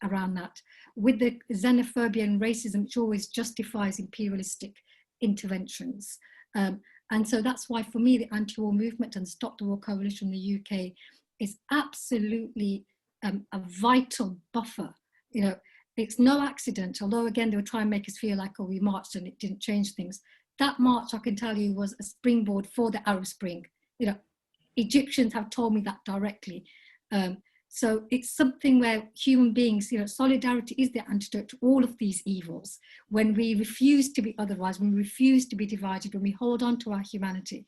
around that, with the xenophobia and racism, which always justifies imperialistic interventions. And so that's why, for me, the anti-war movement and Stop the War Coalition in the UK is absolutely a vital buffer. It's no accident, although again, they were trying to make us feel like, oh, we marched and it didn't change things. That march, I can tell you, was a springboard for the Arab Spring. Egyptians have told me that directly. So it's something where human beings, solidarity is the antidote to all of these evils. When we refuse to be otherwise, when we refuse to be divided, when we hold on to our humanity.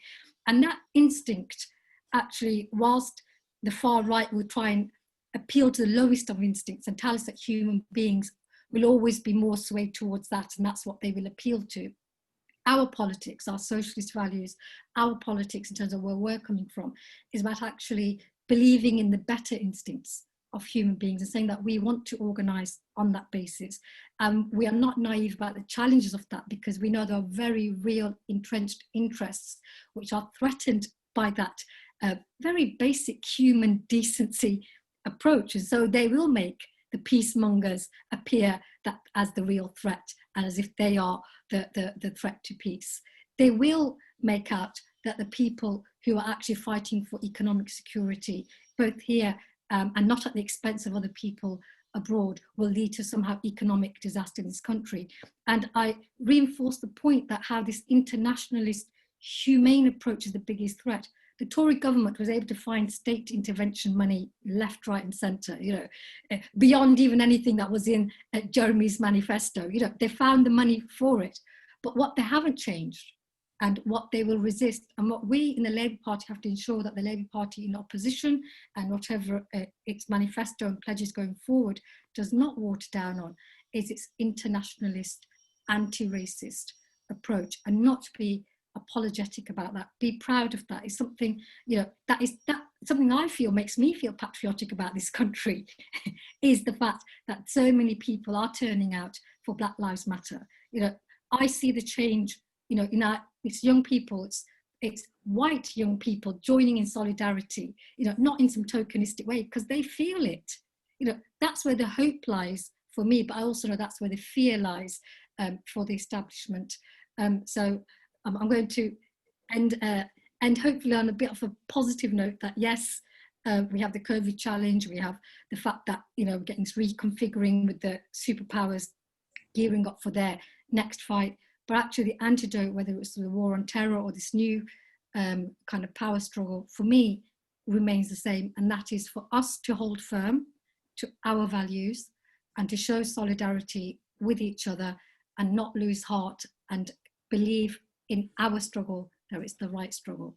And that instinct actually, whilst the far right will try and appeal to the lowest of instincts and tell us that human beings will always be more swayed towards that, and that's what they will appeal to. Our politics, our socialist values, our politics in terms of where we're coming from, is about actually believing in the better instincts of human beings and saying that we want to organise on that basis. We are not naive about the challenges of that, because we know there are very real entrenched interests which are threatened by that very basic human decency approach. And so they will make the peacemongers appear that as the real threat, and as if they are the threat to peace. They will make out that the people who are actually fighting for economic security, both here and not at the expense of other people abroad, will lead to somehow economic disaster in this country. And I reinforce the point that how this internationalist, humane approach is the biggest threat. The Tory government was able to find state intervention money left, right and centre, you know, beyond even anything that was in Jeremy's manifesto. You know, they found the money for it. But what they haven't changed, and what they will resist, and what we in the Labour Party have to ensure that the Labour Party in opposition and whatever its manifesto and pledges going forward does not water down on, is its internationalist, anti-racist approach, and not be apologetic about that. Be proud of that. It's something, you know, that something I feel makes me feel patriotic about this country is the fact that so many people are turning out for Black Lives Matter. You know, I see the change, you know, it's young people, it's white young people joining in solidarity, you know, not in some tokenistic way, because they feel it. You know, that's where the hope lies for me, but I also know that's where the fear lies for the establishment. So I'm going to end hopefully on a bit of a positive note that yes, we have the COVID challenge, we have the fact that, you know, getting reconfiguring with the superpowers gearing up for their next fight, but actually the antidote, whether it's the war on terror or this new kind of power struggle, for me remains the same, and that is for us to hold firm to our values and to show solidarity with each other and not lose heart and believe in our struggle, that it's the right struggle.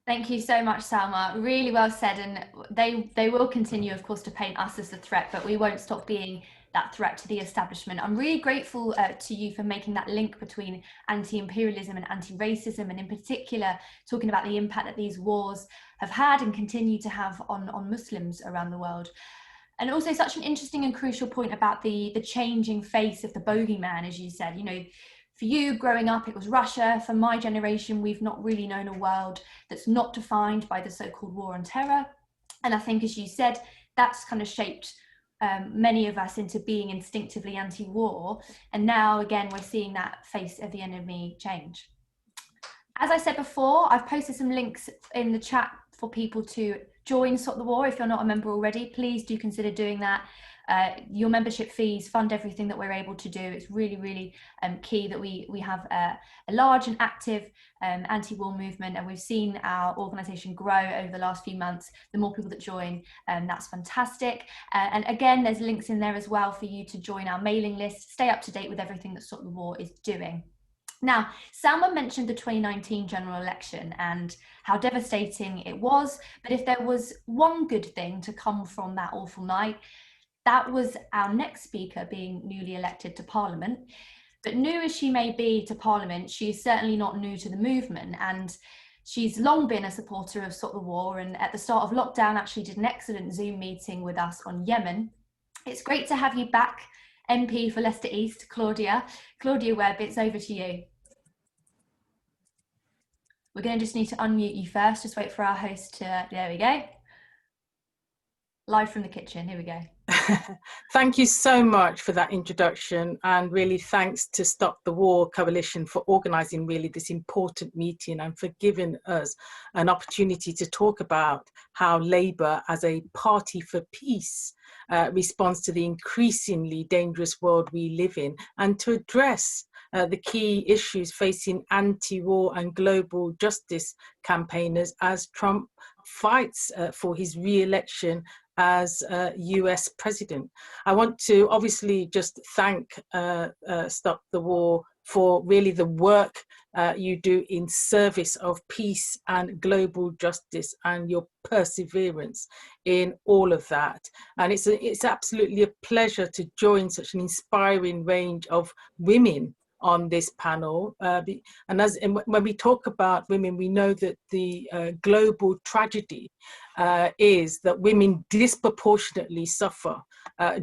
Thank you so much, Salma. Really well said. And they will continue, of course, to paint us as the threat, but we won't stop being that threat to the establishment. I'm really grateful to you for making that link between anti-imperialism and anti-racism, and in particular, talking about the impact that these wars have had and continue to have on Muslims around the world. And also such an interesting and crucial point about the changing face of the bogeyman, as you said. You know, for you growing up, it was Russia. For my generation, we've not really known a world that's not defined by the so-called war on terror. And I think, as you said, that's kind of shaped many of us into being instinctively anti-war. And now, again, we're seeing that face of the enemy change. As I said before, I've posted some links in the chat for people to join Stop the War. If you're not a member already, please do consider doing that. Your membership fees fund everything that we're able to do. It's really, really key that we have a large and active anti-war movement, and we've seen our organisation grow over the last few months. The more people that join, that's fantastic. And again, there's links in there as well for you to join our mailing list, stay up to date with everything that Stop the War is doing. Now, Salma mentioned the 2019 general election and how devastating it was, but if there was one good thing to come from that awful night, that was our next speaker being newly elected to Parliament. But new as she may be to Parliament, she is certainly not new to the movement, and she's long been a supporter of Stop the War, and at the start of lockdown actually did an excellent Zoom meeting with us on Yemen. It's great to have you back, MP for Leicester East, Claudia Webbe, it's over to you. We're going to just need to unmute you first. Just wait for our host to, there we go. Live from the kitchen, here we go. Thank you so much for that introduction, and really thanks to Stop the War Coalition for organising really this important meeting and for giving us an opportunity to talk about how Labour as a party for peace responds to the increasingly dangerous world we live in, and to address the key issues facing anti-war and global justice campaigners as Trump fights for his re-election as US president. I want to obviously just thank Stop the War for really the work you do in service of peace and global justice, and your perseverance in all of that. And it's absolutely a pleasure to join such an inspiring range of women on this panel. And when we talk about women, we know that the global tragedy is that women disproportionately suffer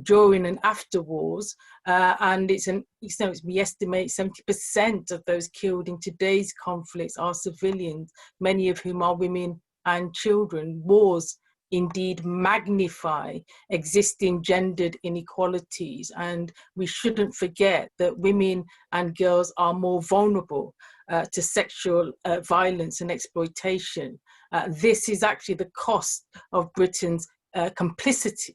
during and after wars, and we estimate 70% of those killed in today's conflicts are civilians, many of whom are women and children. Wars indeed magnify existing gendered inequalities, and we shouldn't forget that women and girls are more vulnerable to sexual violence and exploitation. This is actually the cost of Britain's complicity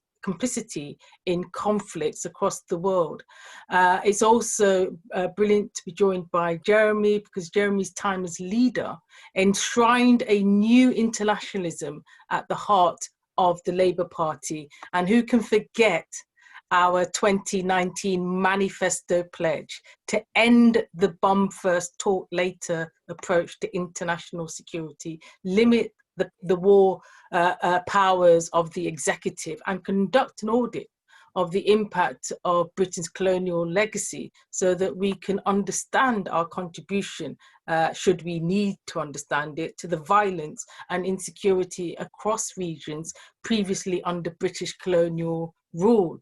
in conflicts across the world. It's also brilliant to be joined by Jeremy, because Jeremy's time as leader enshrined a new internationalism at the heart of the Labour Party. And who can forget our 2019 manifesto pledge to end the bomb first, talk later approach to international security, limit the war powers of the executive, and conduct an audit of the impact of Britain's colonial legacy, so that we can understand our contribution, should we need to understand it, to the violence and insecurity across regions previously under British colonial rule.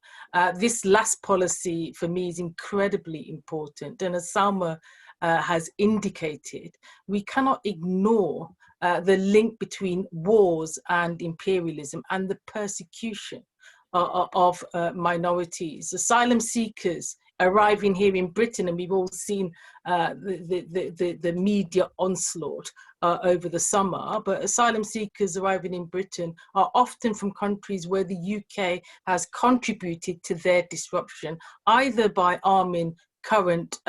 This last policy for me is incredibly important, and as Salma has indicated, we cannot ignore the link between wars and imperialism and the persecution of minorities. Asylum seekers arriving here in Britain, and we've all seen the media onslaught over the summer, but asylum seekers arriving in Britain are often from countries where the UK has contributed to their disruption, either by arming current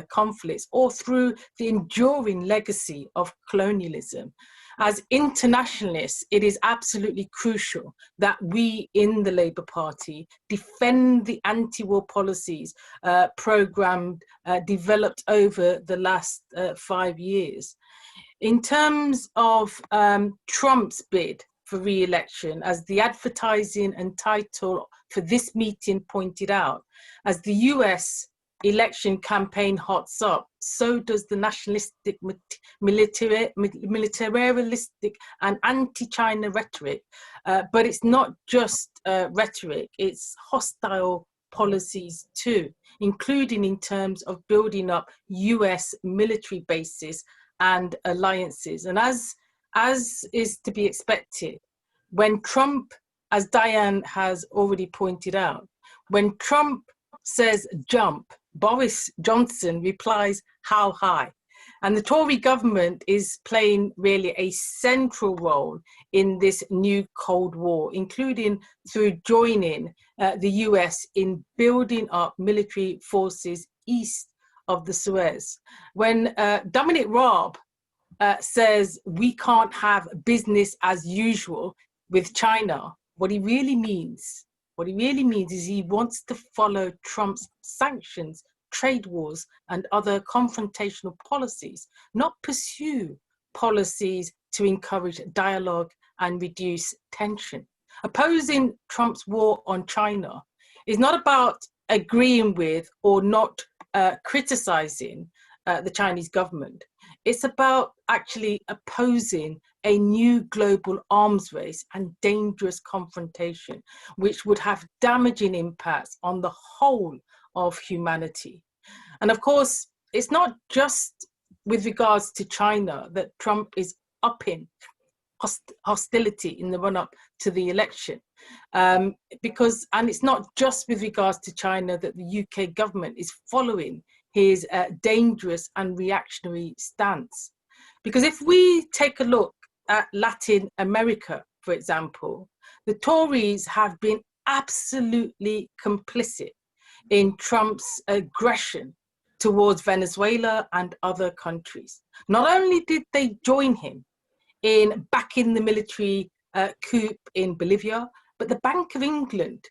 conflicts or through the enduring legacy of colonialism. As internationalists, it is absolutely crucial that we in the Labour Party defend the anti-war policies developed over the last 5 years. In terms of Trump's bid for re-election, as the advertising and title for this meeting pointed out, as the US election campaign hots up, so does the nationalistic, militaristic and anti-China rhetoric. But it's not just rhetoric, it's hostile policies too, including in terms of building up US military bases and alliances. And as is to be expected, when Trump, as Diane has already pointed out, when Trump says jump, Boris Johnson replies, how high? And the Tory government is playing really a central role in this new Cold War, including through joining the US in building up military forces east of the Suez. When Dominic Raab says we can't have business as usual with China, what he really means is he wants to follow Trump's sanctions, trade wars, and other confrontational policies, not pursue policies to encourage dialogue and reduce tension. Opposing Trump's war on China is not about agreeing with or not criticizing the Chinese government. It's about actually opposing a new global arms race and dangerous confrontation, which would have damaging impacts on the whole of humanity. And of course, it's not just with regards to China that Trump is upping hostility in the run-up to the election. And it's not just with regards to China that the UK government is following his dangerous and reactionary stance. Because if we take a look at Latin America, for example, the Tories have been absolutely complicit in Trump's aggression towards Venezuela and other countries. Not only did they join him in backing the military coup in Bolivia, but the Bank of England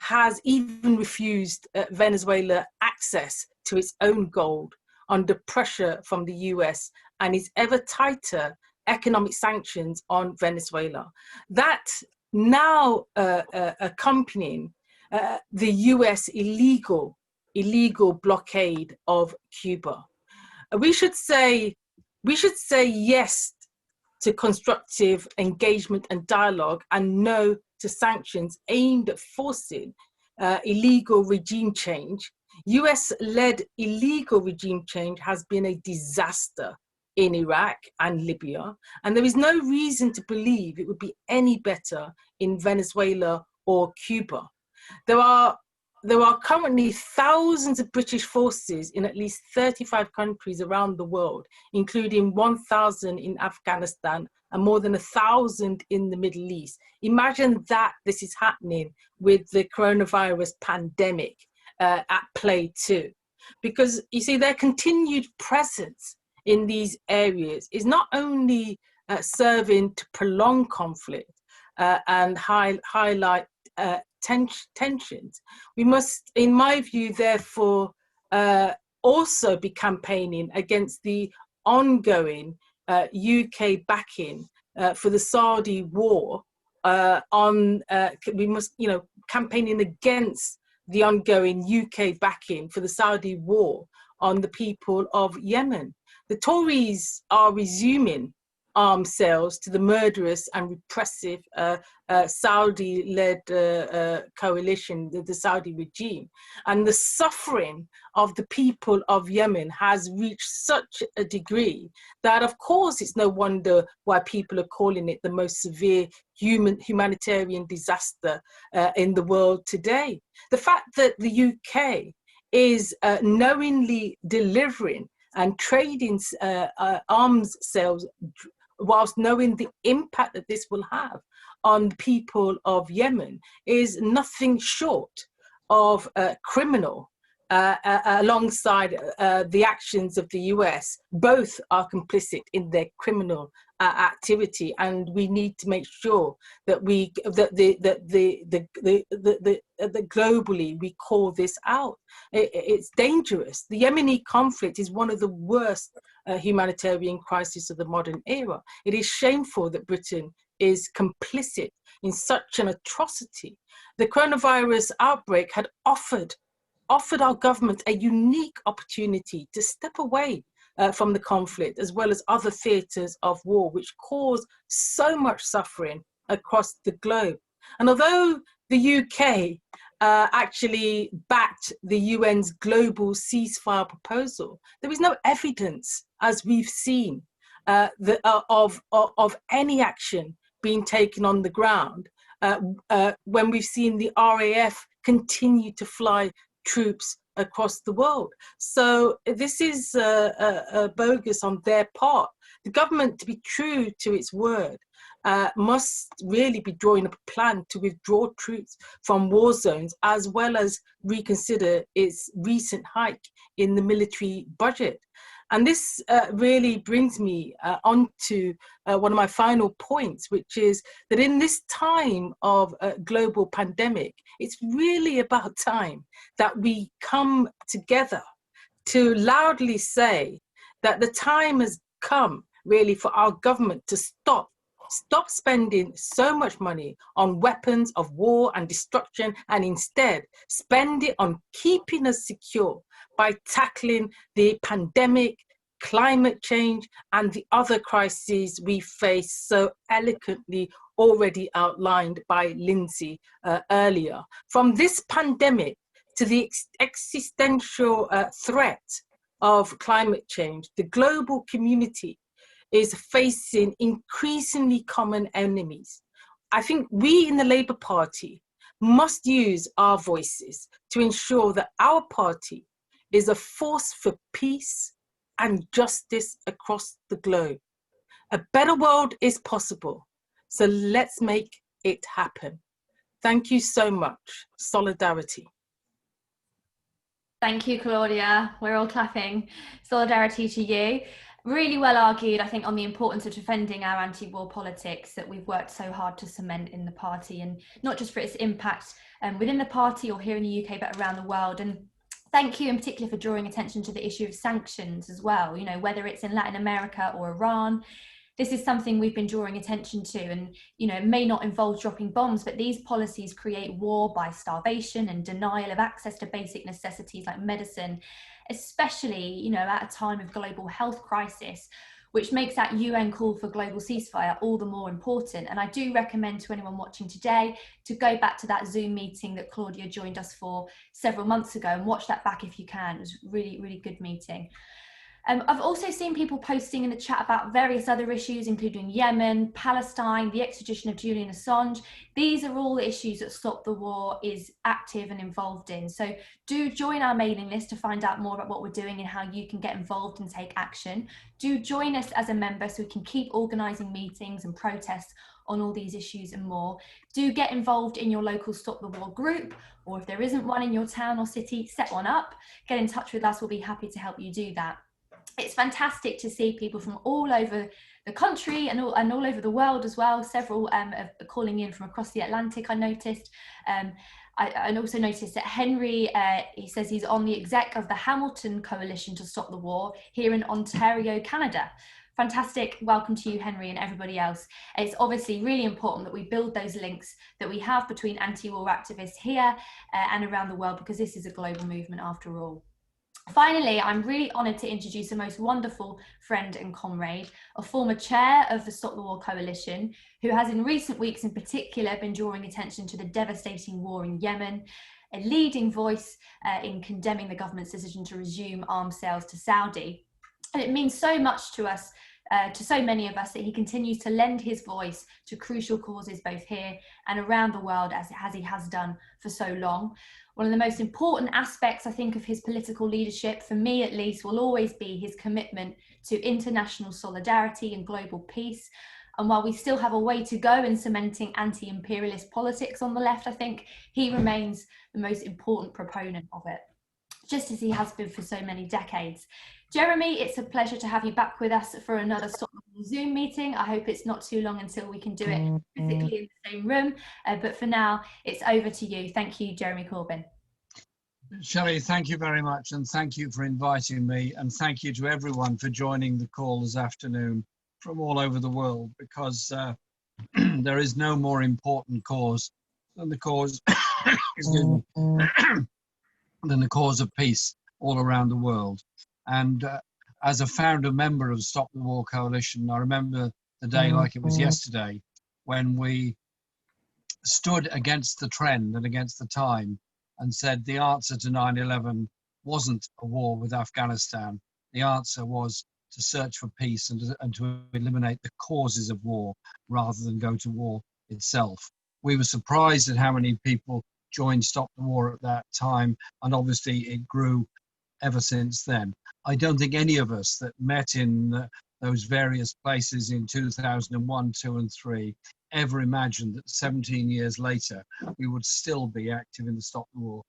has even refused Venezuela access to its own gold under pressure from the US and its ever tighter economic sanctions on Venezuela. That now accompanying the US illegal blockade of Cuba. We should say yes to constructive engagement and dialogue, and no to sanctions aimed at forcing illegal regime change. US-led illegal regime change has been a disaster in Iraq and Libya, and there is no reason to believe it would be any better in Venezuela or Cuba. There are currently thousands of British forces in at least 35 countries around the world, including 1,000 in Afghanistan and more than 1,000 in the Middle East. Imagine that this is happening with the coronavirus pandemic at play too. Because you see, their continued presence in these areas is not only serving to prolong conflict and highlight tensions. We must, in my view, therefore, also be campaigning against the ongoing UK backing for the Saudi war. We must, campaigning against the ongoing UK backing for the Saudi war on the people of Yemen. The Tories are resuming arms sales to the murderous and repressive Saudi-led coalition, the Saudi regime. And the suffering of the people of Yemen has reached such a degree that, of course, it's no wonder why people are calling it the most severe humanitarian disaster in the world today. The fact that the UK is knowingly delivering and trading arms sales whilst knowing the impact that this will have on the people of Yemen is nothing short of criminal. Alongside the actions of the US, both are complicit in their criminal activity, and we need to make sure that globally we call this out. It's dangerous. The Yemeni conflict is one of the worst humanitarian crises of the modern era. It is shameful that Britain is complicit in such an atrocity. The coronavirus outbreak had offered our government a unique opportunity to step away from the conflict, as well as other theatres of war, which cause so much suffering across the globe. And although the UK actually backed the UN's global ceasefire proposal, there is no evidence, as we've seen, of any action being taken on the ground when we've seen the RAF continue to fly troops across the world. So this is bogus on their part. The government, to be true to its word, must really be drawing up a plan to withdraw troops from war zones, as well as reconsider its recent hike in the military budget. And this really brings me on to one of my final points, which is that in this time of global pandemic, it's really about time that we come together to loudly say that the time has come really for our government to stop spending so much money on weapons of war and destruction, and instead spend it on keeping us secure by tackling the pandemic, climate change, and the other crises we face, so eloquently already outlined by Lindsey earlier. From this pandemic to the existential threat of climate change, the global community is facing increasingly common enemies. I think we in the Labour Party must use our voices to ensure that our party is a force for peace and justice across the globe. A better world is possible, so let's make it happen. Thank you so much. Solidarity. Thank you, Claudia. We're all clapping. Solidarity to you. Really well argued, I think, on the importance of defending our anti-war politics that we've worked so hard to cement in the party, and not just for its impact within the party or here in the UK, but around the world. And thank you in particular for drawing attention to the issue of sanctions as well, you know, whether it's in Latin America or Iran. This is something we've been drawing attention to, and, you know, it may not involve dropping bombs, but these policies create war by starvation and denial of access to basic necessities like medicine, especially, you know, at a time of global health crisis, which makes that UN call for global ceasefire all the more important. And I do recommend to anyone watching today to go back to that Zoom meeting that Claudia joined us for several months ago and watch that back if you can. It was a really, really good meeting. I've also seen people posting in the chat about various other issues, including Yemen, Palestine, the extradition of Julian Assange. These are all issues that Stop the War is active and involved in. So do join our mailing list to find out more about what we're doing and how you can get involved and take action. Do join us as a member so we can keep organising meetings and protests on all these issues and more. Do get involved in your local Stop the War group, or if there isn't one in your town or city, set one up. Get in touch with us, we'll be happy to help you do that. It's fantastic to see people from all over the country and all over the world as well. Several are calling in from across the Atlantic, I noticed. I also noticed that Henry, he says he's on the exec of the Hamilton Coalition to Stop the War here in Ontario, Canada. Fantastic. Welcome to you, Henry, and everybody else. It's obviously really important that we build those links that we have between anti-war activists here and around the world, because this is a global movement after all. Finally, I'm really honoured to introduce a most wonderful friend and comrade, a former chair of the Stop the War Coalition, who has in recent weeks in particular been drawing attention to the devastating war in Yemen, a leading voice in condemning the government's decision to resume arms sales to Saudi. And it means so much to us, to so many of us, that he continues to lend his voice to crucial causes both here and around the world, as he has done for so long. One of the most important aspects, I think, of his political leadership, for me at least, will always be his commitment to international solidarity and global peace. And while we still have a way to go in cementing anti-imperialist politics on the left, I think he remains the most important proponent of it, just as he has been for so many decades. Jeremy, it's a pleasure to have you back with us for another Stop the War Zoom meeting. I hope it's not too long until we can do it physically in the same room. But for now, it's over to you. Thank you, Jeremy Corbyn. Shelley, thank you very much, and thank you for inviting me, and thank you to everyone for joining the call this afternoon from all over the world, because there is no more important cause than the cause, excuse me, than the cause of peace all around the world. And as a founder member of Stop the War Coalition, I remember the day like it was yesterday when we stood against the trend and against the time and said the answer to 9/11 wasn't a war with Afghanistan. The answer was to search for peace and to eliminate the causes of war rather than go to war itself. We were surprised at how many people joined Stop the War at that time, and obviously it grew ever since then. I don't think any of us that met in those various places in 2001, 2 and 3 ever imagined that 17 years later we would still be active in the Stop the War,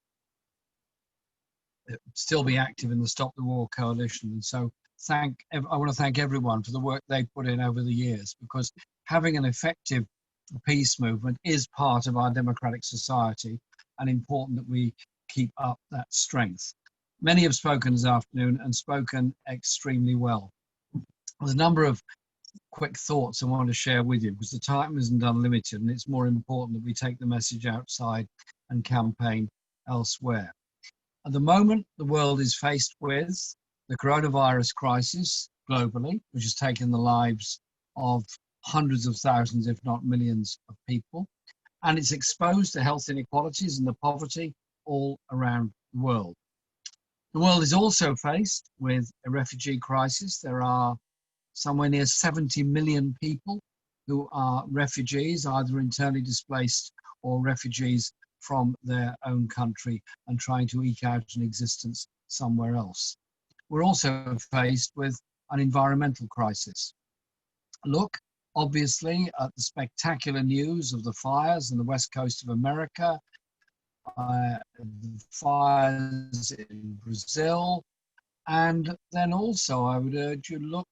Coalition. And so I want to thank everyone for the work they put in over the years, because having an effective peace movement is part of our democratic society, and important that we keep up that strength. Many have spoken this afternoon and spoken extremely well. There's a number of quick thoughts I want to share with you, because the time isn't unlimited, and it's more important that we take the message outside and campaign elsewhere. At the moment, the world is faced with the coronavirus crisis globally, which has taken the lives of hundreds of thousands, if not millions of people. And it's exposed the health inequalities and the poverty all around the world. The world is also faced with a refugee crisis. There are somewhere near 70 million people who are refugees, either internally displaced or refugees from their own country and trying to eke out an existence somewhere else. We're also faced with an environmental crisis. Look, obviously, at the spectacular news of the fires on the west coast of America, the fires in Brazil, and then also I would urge you look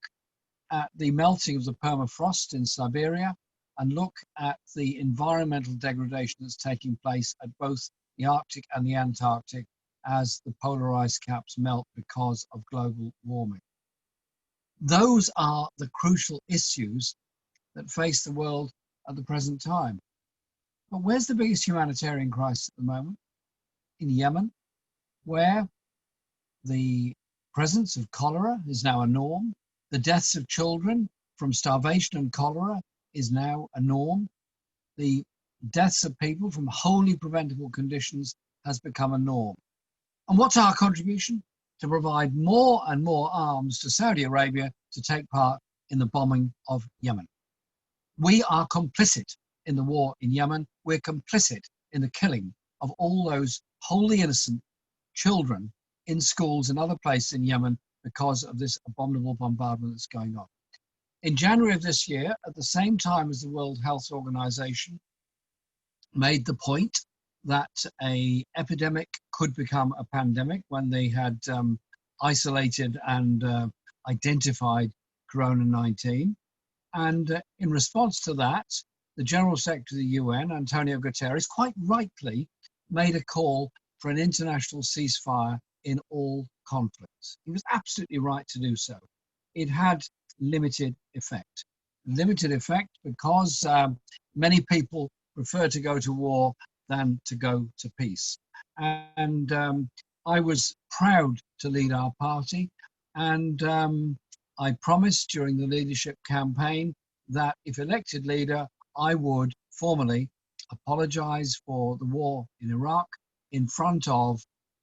at the melting of the permafrost in Siberia, and look at the environmental degradation that's taking place at both the Arctic and the Antarctic as the polar ice caps melt because of global warming. Those are the crucial issues that face the world at the present time. But where's the biggest humanitarian crisis at the moment? In Yemen, where the presence of cholera is now a norm. The deaths of children from starvation and cholera is now a norm. The deaths of people from wholly preventable conditions has become a norm. And what's our contribution? To provide more and more arms to Saudi Arabia to take part in the bombing of Yemen. We are complicit in the war in Yemen. We're complicit in the killing of all those wholly innocent children in schools and other places in Yemen because of this abominable bombardment that's going on. In January of this year, at the same time as the World Health Organization made the point that an epidemic could become a pandemic when they had isolated and identified Corona-19. And in response to that, the General Secretary of the UN, Antonio Guterres, quite rightly made a call for an international ceasefire in all conflicts. He was absolutely right to do so. It had limited effect. Limited effect because many people prefer to go to war than to go to peace. And I was proud to lead our party, and I promised during the leadership campaign that if elected leader, I would formally apologize for the war in Iraq in front of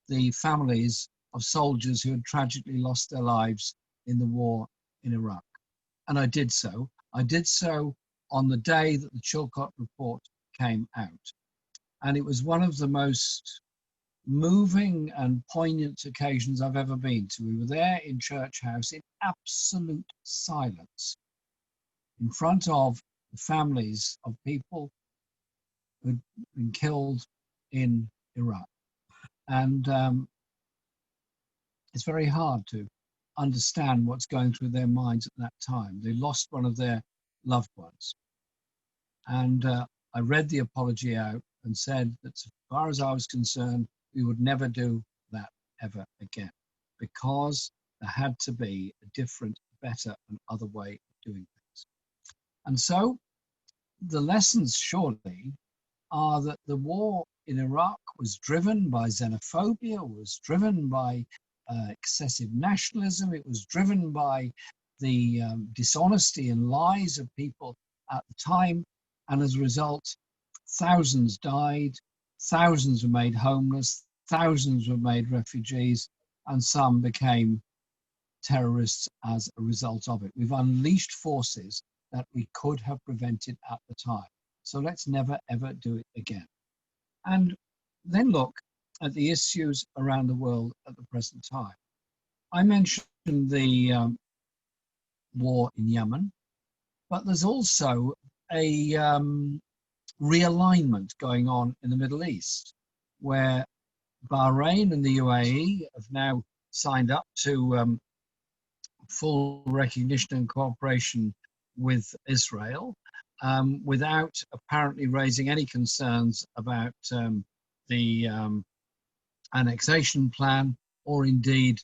the families of soldiers who had tragically lost their lives in the war in Iraq. And I did so. I did so on the day that the Chilcot report came out. And it was one of the most moving and poignant occasions I've ever been to. We were there in Church House in absolute silence in front of the families of people who'd been killed in Iraq. And it's very hard to understand what's going through their minds at that time. They lost one of their loved ones. And I read the apology out and said that as far as I was concerned, we would never do that ever again, because there had to be a different, better and other way of doing things. And so the lessons surely are that the war in Iraq was driven by xenophobia, was driven by excessive nationalism, it was driven by the dishonesty and lies of people at the time, and as a result, thousands died, thousands were made homeless, thousands were made refugees, and some became terrorists as a result of it. We've unleashed forces that we could have prevented at the time. So let's never, ever do it again. And then look at the issues around the world at the present time. I mentioned the war in Yemen, but there's also a realignment going on in the Middle East, where Bahrain and the UAE have now signed up to full recognition and cooperation with Israel, without apparently raising any concerns about the annexation plan, or indeed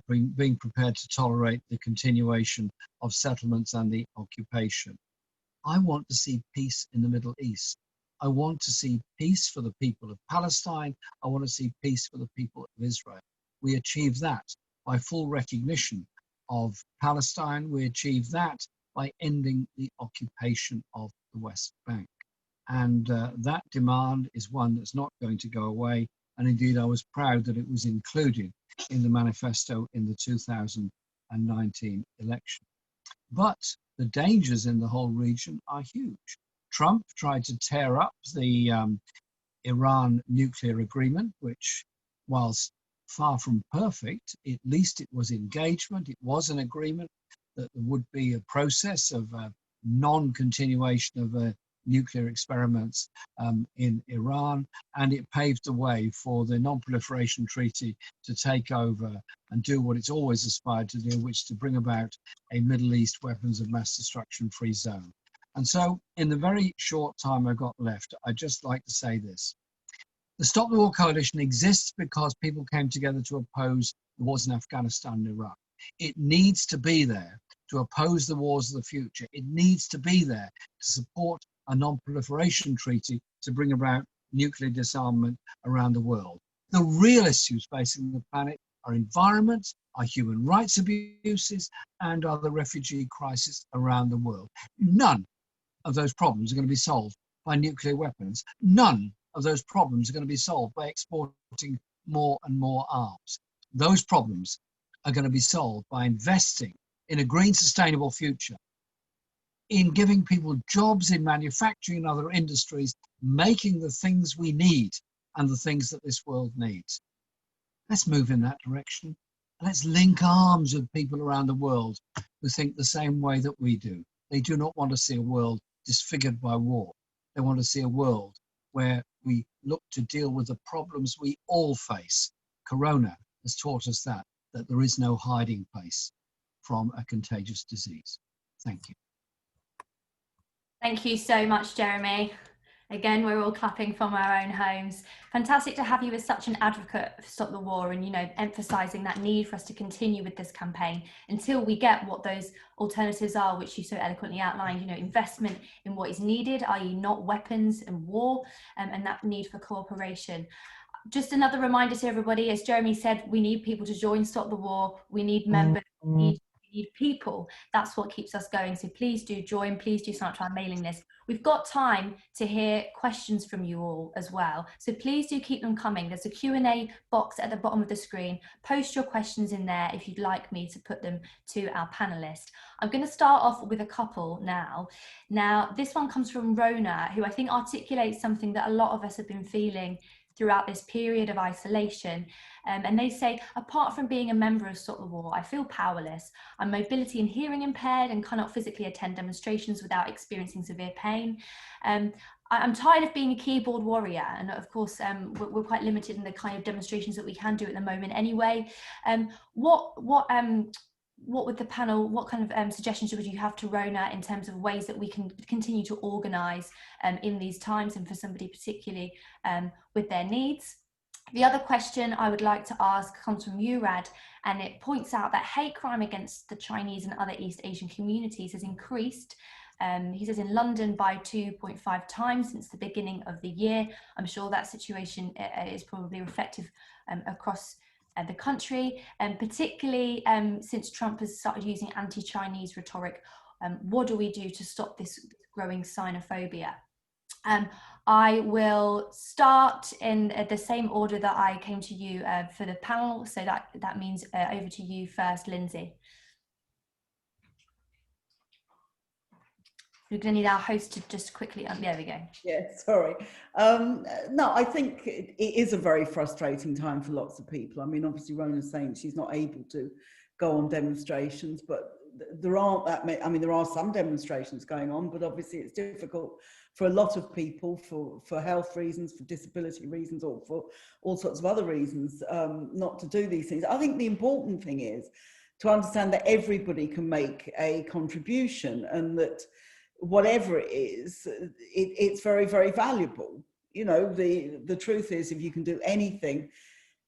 being prepared to tolerate the continuation of settlements and the occupation. I want to see peace in the Middle East. I want to see peace for the people of Palestine. I want to see peace for the people of Israel. We achieve that by full recognition of Palestine. We achieve that by ending the occupation of the West Bank. And that demand is one that's not going to go away. And indeed, I was proud that it was included in the manifesto in the 2019 election. But the dangers in the whole region are huge. Trump tried to tear up the Iran nuclear agreement, which, whilst far from perfect, at least it was engagement. It was an agreement that there would be a process of non-continuation of nuclear experiments in Iran, and it paved the way for the Non-Proliferation Treaty to take over and do what it's always aspired to do, which is to bring about a Middle East weapons of mass destruction free zone. And so in the very short time I've got left, I'd just like to say this. The Stop the War Coalition exists because people came together to oppose the wars in Afghanistan and Iraq. It needs to be there to oppose the wars of the future. It needs to be there to support a non-proliferation treaty to bring about nuclear disarmament around the world. The real issues facing the planet are environment, are human rights abuses, and are the refugee crisis around the world. None of those problems are going to be solved by nuclear weapons. None of those problems are going to be solved by exporting more and more arms. Those problems are going to be solved by investing in a green, sustainable future, in giving people jobs in manufacturing and other industries, making the things we need and the things that this world needs. Let's move in that direction. Let's link arms with people around the world who think the same way that we do. They do not want to see a world disfigured by war. They want to see a world where we look to deal with the problems we all face. Corona has taught us that there is no hiding place from a contagious disease. Thank you. Thank you so much, Jeremy. Again, we're all clapping from our own homes. Fantastic to have you as such an advocate for Stop the War and, you know, emphasising that need for us to continue with this campaign until we get what those alternatives are, which you so eloquently outlined, you know, investment in what is needed, i.e. not weapons and war, and that need for cooperation. Just another reminder to everybody, as Jeremy said, we need people to join Stop the War. We need members, we need people. That's what keeps us going. So please do join, please do sign up to our mailing list. We've got time to hear questions from you all as well. So please do keep them coming. There's a Q&A box at the bottom of the screen. Post your questions in there if you'd like me to put them to our panelists. I'm going to start off with a couple now. Now, this one comes from Rona, who I think articulates something that a lot of us have been feeling throughout this period of isolation. And they say, apart from being a member of Stop the War, I feel powerless. I'm mobility and hearing impaired and cannot physically attend demonstrations without experiencing severe pain. I'm tired of being a keyboard warrior. And of course, we're quite limited in the kind of demonstrations that we can do at the moment anyway. What would the panel, what kind of suggestions would you have to Rona in terms of ways that we can continue to organise in these times, and for somebody particularly with their needs? The other question I would like to ask comes from Urad, and it points out that hate crime against the Chinese and other East Asian communities has increased. He says in London by 2.5 times since the beginning of the year. I'm sure that situation is probably reflective across the country, and particularly since Trump has started using anti-Chinese rhetoric. What do we do to stop this growing xenophobia? I will start in the same order that I came to you for the panel, so that means over to you first, Lindsey. We're going to need our host to just quickly, there we go. Yeah, sorry. No, I think it is a very frustrating time for lots of people. I mean, obviously Rona's saying she's not able to go on demonstrations, but there aren't that many. I mean, there are some demonstrations going on, but obviously it's difficult for a lot of people for health reasons, for disability reasons, or for all sorts of other reasons not to do these things. I think the important thing is to understand that everybody can make a contribution, and that whatever it is, it's very, very valuable. You know, the truth is, if you can do anything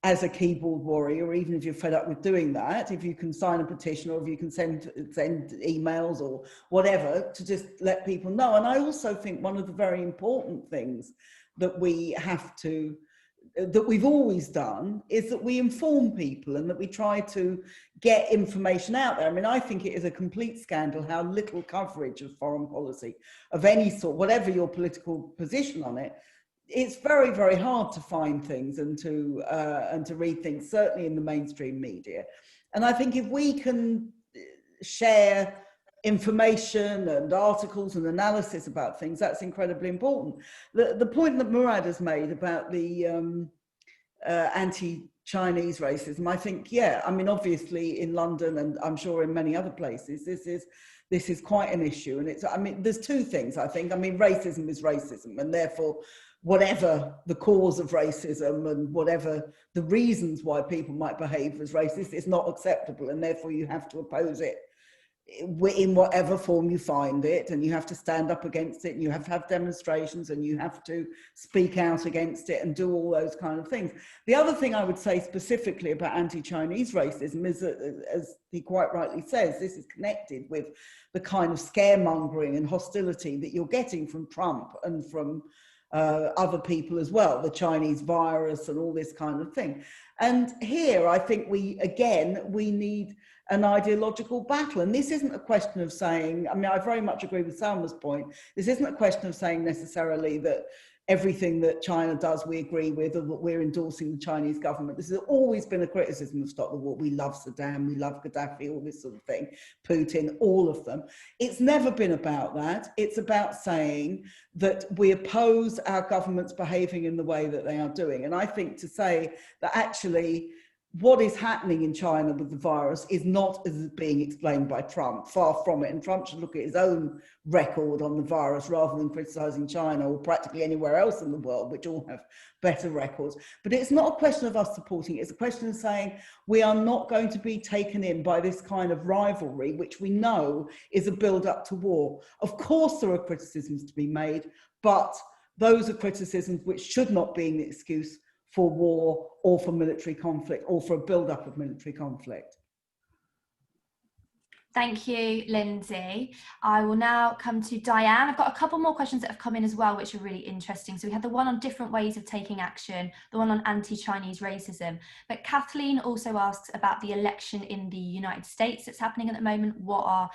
as a keyboard warrior, or even if you're fed up with doing that, if you can sign a petition, or if you can send emails or whatever to just let people know. And I also think one of the very important things that we have to, that we've always done, is that we inform people and that we try to get information out there. I mean, I think it is a complete scandal how little coverage of foreign policy of any sort, whatever your political position on it. It's very, very hard to find things and to read things, certainly in the mainstream media. And I think if we can share information and articles and analysis about things, that's incredibly important. The point that Murad has made about the anti-Chinese racism, I think, yeah, I mean, obviously in London, and I'm sure in many other places, this is quite an issue. And it's, I mean, there's two things, I think. I mean, racism is racism, and therefore whatever the cause of racism and whatever the reasons why people might behave as racist, it's not acceptable, and therefore you have to oppose it in whatever form you find it, and you have to stand up against it, and you have to have demonstrations, and you have to speak out against it and do all those kind of things. The other thing I would say specifically about anti-Chinese racism is that, as he quite rightly says, this is connected with the kind of scaremongering and hostility that you're getting from Trump and from other people as well, the Chinese virus and all this kind of thing. And here I think we need an ideological battle. And this isn't a question of saying, I mean, I very much agree with Salma's point. This isn't a question of saying necessarily that everything that China does we agree with, or that we're endorsing the Chinese government. This has always been a criticism of Stop the War. We love Saddam, we love Gaddafi, all this sort of thing, Putin, all of them. It's never been about that. It's about saying that we oppose our governments behaving in the way that they are doing. And I think to say that actually what is happening in China with the virus is not as being explained by Trump, far from it. And Trump should look at his own record on the virus rather than criticising China or practically anywhere else in the world, which all have better records. But it's not a question of us supporting it. It's a question of saying we are not going to be taken in by this kind of rivalry, which we know is a build-up to war. Of course, there are criticisms to be made, but those are criticisms which should not be an excuse for war or for military conflict or for a build-up of military conflict. Thank you, Lindsey. I will now come to Diane. I've got a couple more questions that have come in as well, which are really interesting. So we had the one on different ways of taking action, the one on anti-Chinese racism. But Kathleen also asks about the election in the United States that's happening at the moment. What are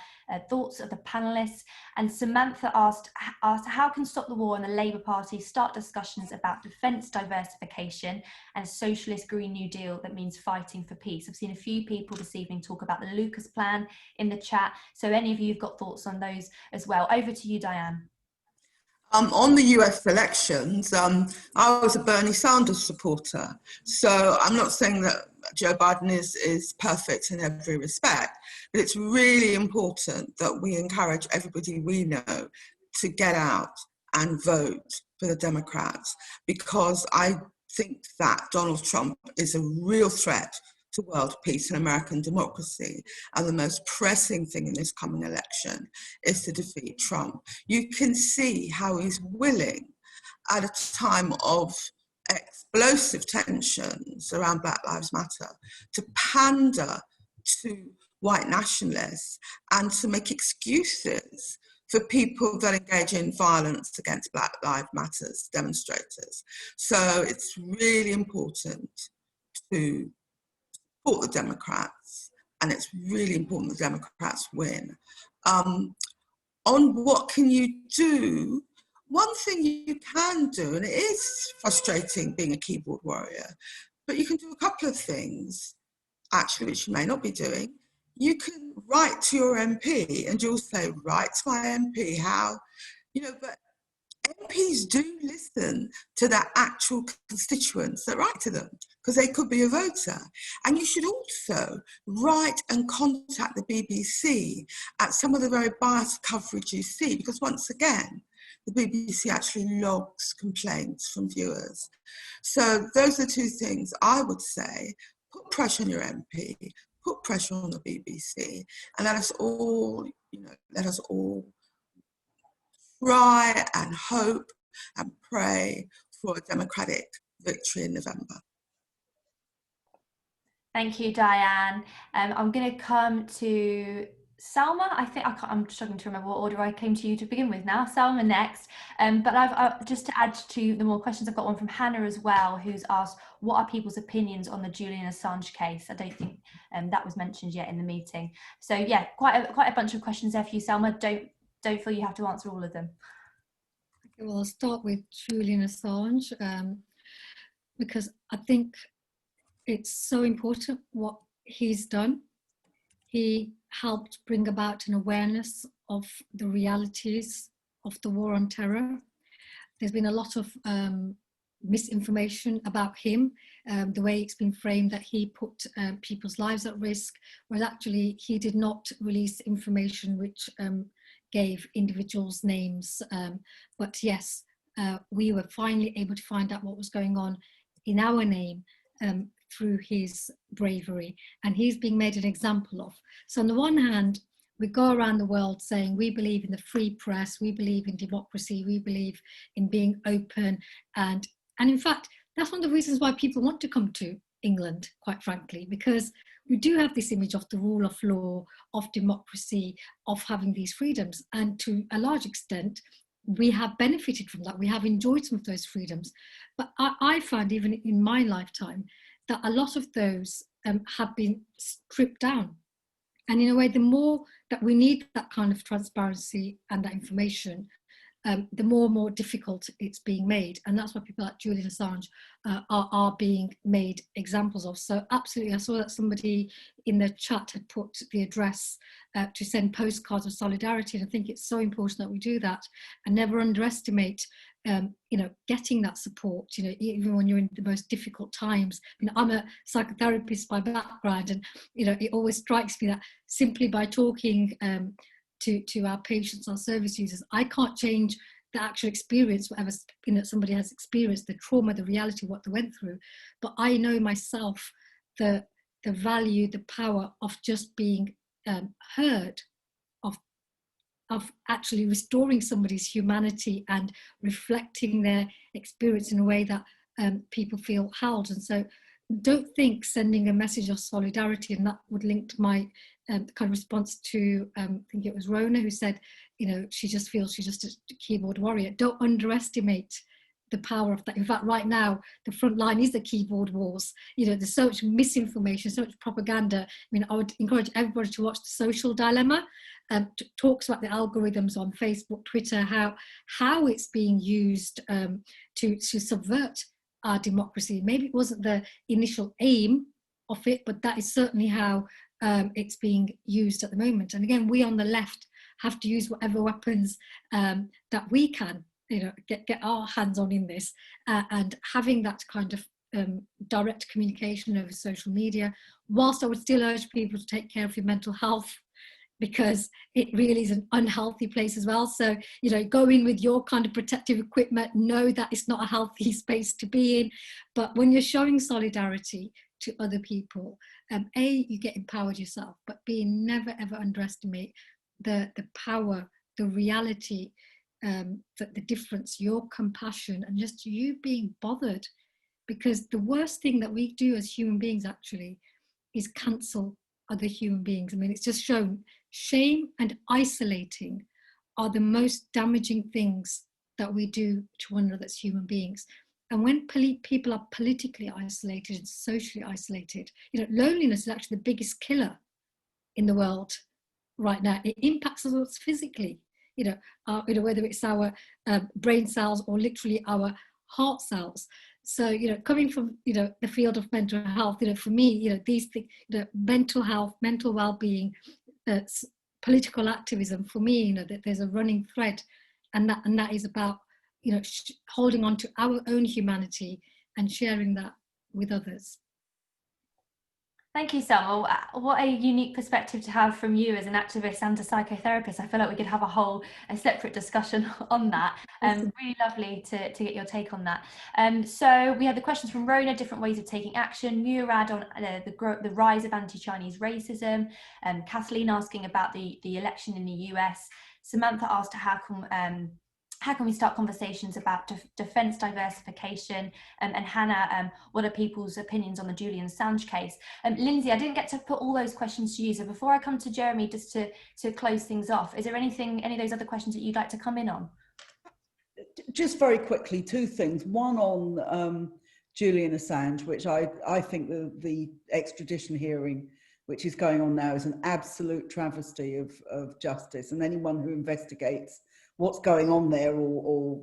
thoughts of the panelists? And Samantha asked how can Stop the War and the Labour Party start discussions about defence diversification and a socialist Green New Deal that means fighting for peace? I've seen a few people this evening talk about the Lucas plan in the chat. So any of you have got thoughts on those as well. Over to you, Diane. On the US elections, I was a Bernie Sanders supporter. So I'm not saying that Joe Biden is perfect in every respect, but it's really important that we encourage everybody we know to get out and vote for the Democrats, because I think that Donald Trump is a real threat to world peace and American democracy. And the most pressing thing in this coming election is to defeat Trump. You can see how he's willing, at a time of explosive tensions around Black Lives Matter, to pander to white nationalists and to make excuses for people that engage in violence against Black Lives Matter demonstrators. So it's really important to support the Democrats, and it's really important the Democrats win. On what can you do, one thing you can do, and it is frustrating being a keyboard warrior, but you can do a couple of things, actually, which you may not be doing. You can write to your MP, and you'll say, write to my MP how, but MPs do listen to their actual constituents that write to them, because they could be a voter. And you should also write and contact the BBC at some of the very biased coverage you see, because once again, the BBC actually logs complaints from viewers. So those are two things I would say. Put pressure on your MP, put pressure on the BBC, and let us all, try and hope and pray for a democratic victory in November. Thank you, Diane. I'm going to come to Salma. I'm struggling to remember what order I came to you to begin with now. Salma next. But I've just to add to the more questions, I've got one from Hannah as well, who's asked, what are people's opinions on the Julian Assange case? I don't think that was mentioned yet in the meeting. So yeah, quite a bunch of questions there for you, Salma. Don't feel you have to answer all of them. Okay, well, I'll start with Julian Assange, because I think it's so important what he's done. He helped bring about an awareness of the realities of the war on terror. There's been a lot of misinformation about him, the way it's been framed that he put people's lives at risk, whereas actually he did not release information which gave individuals' names. But yes, we were finally able to find out what was going on in our name through his bravery, and he's being made an example of. So on the one hand, we go around the world saying we believe in the free press, we believe in democracy, we believe in being open. And in fact, that's one of the reasons why people want to come to England, quite frankly, because we do have this image of the rule of law, of democracy, of having these freedoms. And to a large extent, we have benefited from that. We have enjoyed some of those freedoms. But I found, even in my lifetime, that a lot of those have been stripped down. And in a way, the more that we need that kind of transparency and that information, the more and more difficult it's being made. And that's why people like Julian Assange are being made examples of. So absolutely, I saw that somebody in the chat had put the address to send postcards of solidarity. And I think it's so important that we do that and never underestimate, getting that support, even when you're in the most difficult times. I'm a psychotherapist by background, and, it always strikes me that simply by talking to our patients, our service users, I can't change the actual experience, whatever somebody has experienced, the trauma, the reality, what they went through. But I know myself the value, the power of just being heard, of actually restoring somebody's humanity and reflecting their experience in a way that people feel held. And so don't think sending a message of solidarity, and that would link to my kind of response to, I think it was Rona, who said, she just feels she's just a keyboard warrior. Don't underestimate the power of that. In fact, right now, the front line is the keyboard wars. There's so much misinformation, so much propaganda. I would encourage everybody to watch The Social Dilemma. Talks about the algorithms on Facebook, Twitter, how it's being used to subvert our democracy. Maybe it wasn't the initial aim of it, but that is certainly how it's being used at the moment. And again, we on the left have to use whatever weapons that we can, get our hands on in this, and having that kind of direct communication over social media, whilst I would still urge people to take care of your mental health, because it really is an unhealthy place as well. So, go in with your kind of protective equipment, know that it's not a healthy space to be in. But when you're showing solidarity to other people, A, you get empowered yourself, but B, never ever underestimate the power, the reality, the difference, your compassion, and just you being bothered. Because the worst thing that we do as human beings actually is cancel other human beings. It's just shown shame and isolating are the most damaging things that we do to one another as human beings. And when people are politically isolated and socially isolated, loneliness is actually the biggest killer in the world right now. It impacts us physically, whether it's our brain cells or literally our heart cells. So, coming from, the field of mental health, for me, these things, mental health, mental well-being, political activism, for me, that there's a running thread, and that is about, holding on to our own humanity and sharing that with others. Thank you, Salma. What a unique perspective to have from you as an activist and a psychotherapist. I feel like we could have a separate discussion on that. Really lovely to get your take on that. So we had the questions from Rona, different ways of taking action, Murad on the rise of anti-Chinese racism, Kathleen asking about the election in the US, Samantha asked how can we start conversations about defence diversification, and Hannah, what are people's opinions on the Julian Assange case? Lindsey, I didn't get to put all those questions to you, so before I come to Jeremy, just to close things off, is there any of those other questions that you'd like to come in on? Just very quickly, two things. One on Julian Assange, which I think the extradition hearing which is going on now is an absolute travesty of justice, and anyone who investigates what's going on there or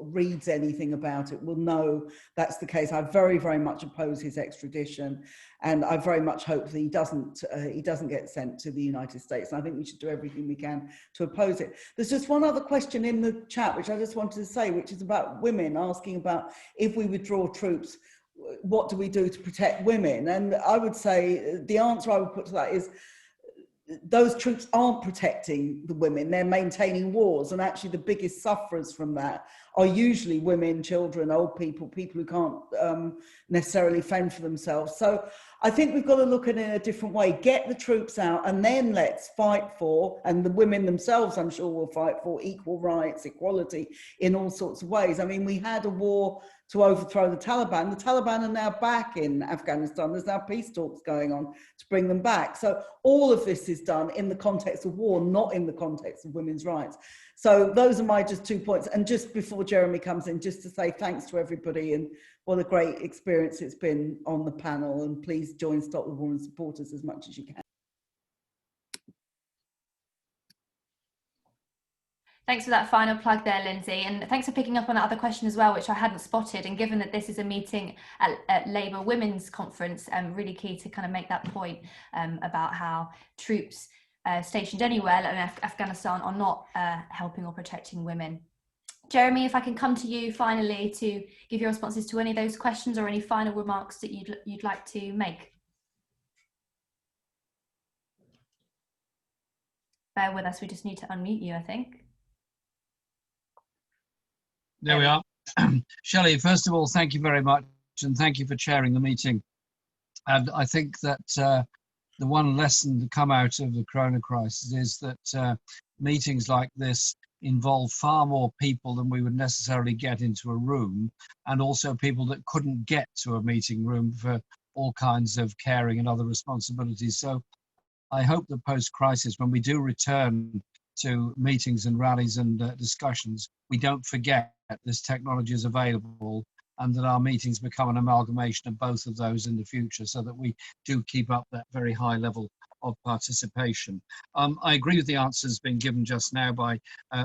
reads anything about it will know that's the case. I very, very much oppose his extradition, and I very much hope that he doesn't get sent to the United States. And I think we should do everything we can to oppose it. There's just one other question in the chat which I just wanted to say, which is about women, asking about if we withdraw troops, what do we do to protect women? And I would say the answer I would put to that is those troops aren't protecting the women, they're maintaining wars, and actually the biggest sufferers from that are usually women, children, old people, people who can't necessarily fend for themselves. So I think we've got to look at it in a different way. Get the troops out, and then let's fight for, and the women themselves, I'm sure, will fight for equal rights, equality in all sorts of ways. I mean, we had a war to overthrow the Taliban. The Taliban are now back in Afghanistan. There's now peace talks going on to bring them back. So all of this is done in the context of war, not in the context of women's rights. So those are my just 2 points. And just before Jeremy comes in, just to say thanks to everybody, and what a great experience it's been on the panel. And please join Stop the War and support us as much as you can. Thanks for that final plug there, Lindsey, and thanks for picking up on that other question as well, which I hadn't spotted. And given that this is a meeting at Labour Women's Conference, really key to kind of make that point about how troops stationed anywhere in Afghanistan are not helping or protecting women. Jeremy, if I can come to you finally to give your responses to any of those questions or any final remarks that you'd like to make. Bear with us, we just need to unmute you, I think. There we are. Shelley, first of all, thank you very much, and thank you for chairing the meeting. And I think that the one lesson to come out of the corona crisis is that meetings like this involve far more people than we would necessarily get into a room, and also people that couldn't get to a meeting room for all kinds of caring and other responsibilities. So I hope that post-crisis, when we do return to meetings and rallies and discussions, we don't forget this technology is available, and that our meetings become an amalgamation of both of those in the future, so that we do keep up that very high level of participation. I agree with the answers being given just now by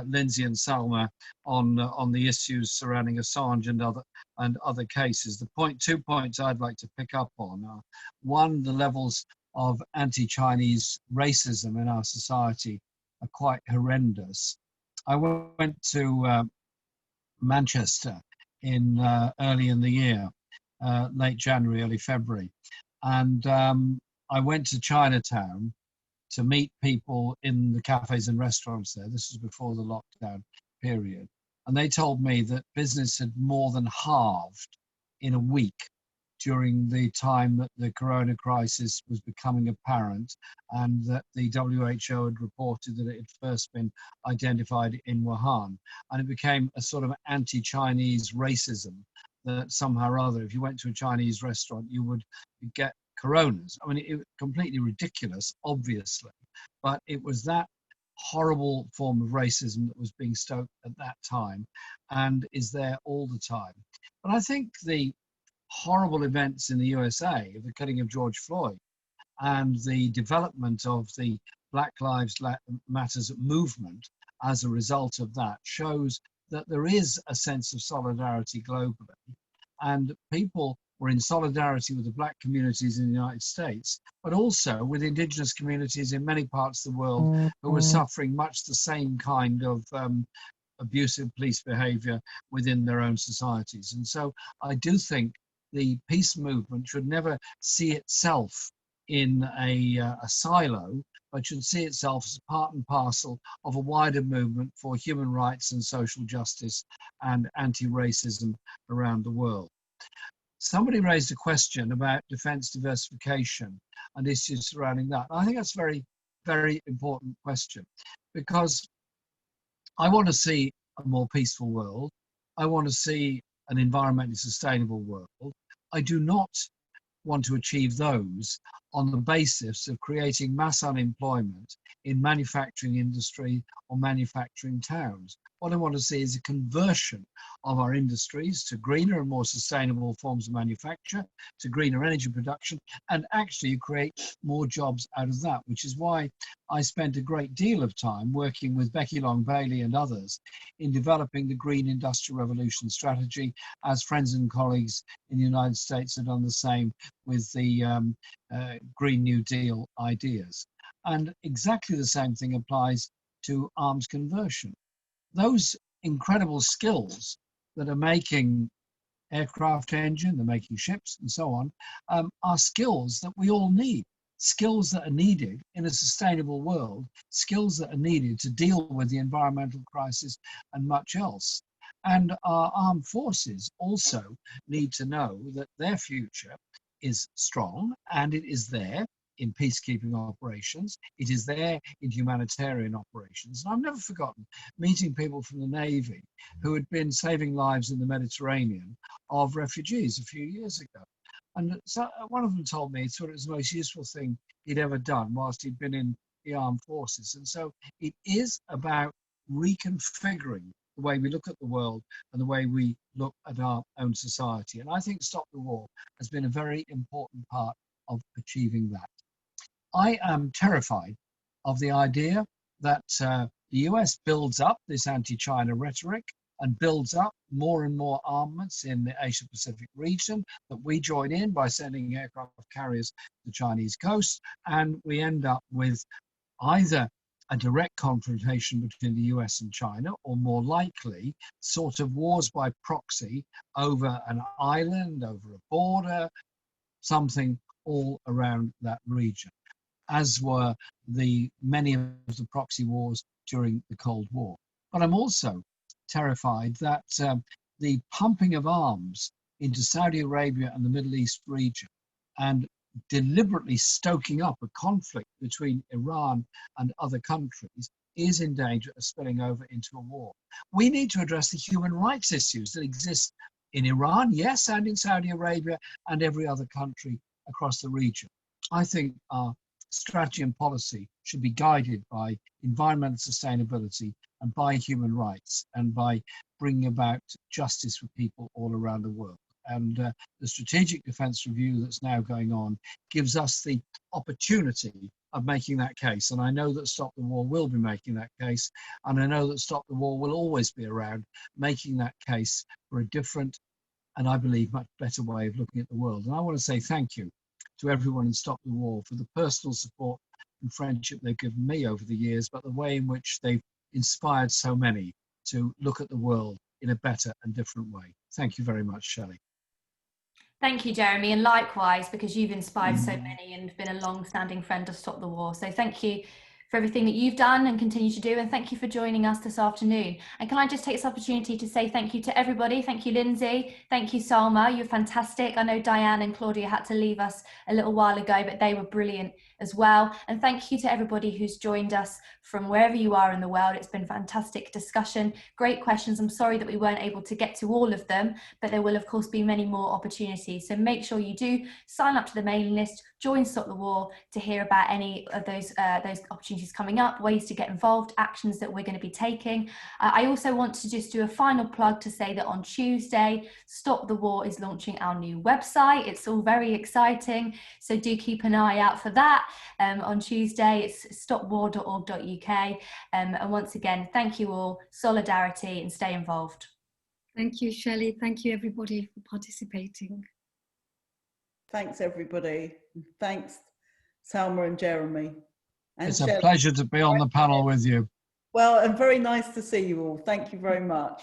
Lindsey and Salma on the issues surrounding Assange and other cases. The 2 points I'd like to pick up on are, one, the levels of anti-Chinese racism in our society are quite horrendous. I went to Manchester early in the year, late January, early February, and I went to Chinatown to meet people in the cafes and restaurants there. This was before the lockdown period, and they told me that business had more than halved in a week during the time that the corona crisis was becoming apparent, and that the WHO had reported that it had first been identified in Wuhan. And it became a sort of anti-Chinese racism that somehow or other, if you went to a Chinese restaurant, you would get coronas. I mean, it was completely ridiculous, obviously, but it was that horrible form of racism that was being stoked at that time and is there all the time. But I think the horrible events in the USA, the killing of George Floyd, and the development of the Black Lives Matters movement as a result of that, shows that there is a sense of solidarity globally, and people were in solidarity with the Black communities in the United States, but also with Indigenous communities in many parts of the world who were suffering much the same kind of abusive police behavior within their own societies. And so I do think the peace movement should never see itself in a silo, but should see itself as part and parcel of a wider movement for human rights and social justice and anti-racism around the world. Somebody raised a question about defence diversification and issues surrounding that. I think that's a very, very important question, because I want to see a more peaceful world. I want to see an environmentally sustainable world. I do not want to achieve those on the basis of creating mass unemployment in manufacturing industry or manufacturing towns. What I want to see is a conversion of our industries to greener and more sustainable forms of manufacture, to greener energy production, and actually create more jobs out of that, which is why I spent a great deal of time working with Becky Long-Bailey and others in developing the Green Industrial Revolution strategy, as friends and colleagues in the United States have done the same with the Green New Deal ideas. And exactly the same thing applies to arms conversion. Those incredible skills that are making aircraft engine, they're making ships and so on, are skills that we all need. Skills that are needed in a sustainable world, skills that are needed to deal with the environmental crisis and much else. And our armed forces also need to know that their future is strong, and it is there in peacekeeping operations. It is there in humanitarian operations. And I've never forgotten meeting people from the Navy who had been saving lives in the Mediterranean of refugees a few years ago. And so one of them told me he thought it was the most useful thing he'd ever done whilst he'd been in the armed forces. And so it is about reconfiguring the way we look at the world and the way we look at our own society. And I think Stop the War has been a very important part of achieving that. I am terrified of the idea that the US builds up this anti-China rhetoric and builds up more and more armaments in the Asia-Pacific region, that we join in by sending aircraft carriers to the Chinese coast, and we end up with either a direct confrontation between the US and China, or more likely, sort of wars by proxy over an island, over a border, something all around that region, as were the many of the proxy wars during the Cold War. But I'm also terrified that the pumping of arms into Saudi Arabia and the Middle East region, and deliberately stoking up a conflict between Iran and other countries, is in danger of spilling over into a war. We need to address the human rights issues that exist in Iran, yes, and in Saudi Arabia and every other country across the region. I think our strategy and policy should be guided by environmental sustainability and by human rights, and by bringing about justice for people all around the world. And the Strategic Defence Review that's now going on gives us the opportunity of making that case. And I know that Stop the War will be making that case. And I know that Stop the War will always be around making that case for a different, and I believe much better way of looking at the world. And I want to say thank you to everyone in Stop the War for the personal support and friendship they've given me over the years, but the way in which they've inspired so many to look at the world in a better and different way. Thank you very much, Shelley. Thank you, Jeremy, and likewise, because you've inspired so many and been a long-standing friend of Stop the War. So thank you for everything that you've done and continue to do, and thank you for joining us this afternoon. And can I just take this opportunity to say thank you to everybody. Thank you, Lindsey. Thank you, Salma. You're fantastic. I know Diane and Claudia had to leave us a little while ago, but they were brilliant as well. And thank you to everybody who's joined us from wherever you are in the world. It's been fantastic discussion, great questions. I'm sorry that we weren't able to get to all of them, but there will of course be many more opportunities. So make sure you do sign up to the mailing list, join Stop the War to hear about any of those opportunities coming up, ways to get involved, actions that we're going to be taking. I also want to just do a final plug to say that on Tuesday, Stop the War is launching our new website. It's all very exciting, so do keep an eye out for that. On Tuesday, it's stopwar.org.uk. And once again, thank you all, solidarity, and stay involved. Thank you, Shelley. Thank you, everybody, for participating. Thanks, everybody. Thanks, Salma and Jeremy. And it's a Shelley. pleasure to be on the panel with you. Well, and very nice to see you all. Thank you very much.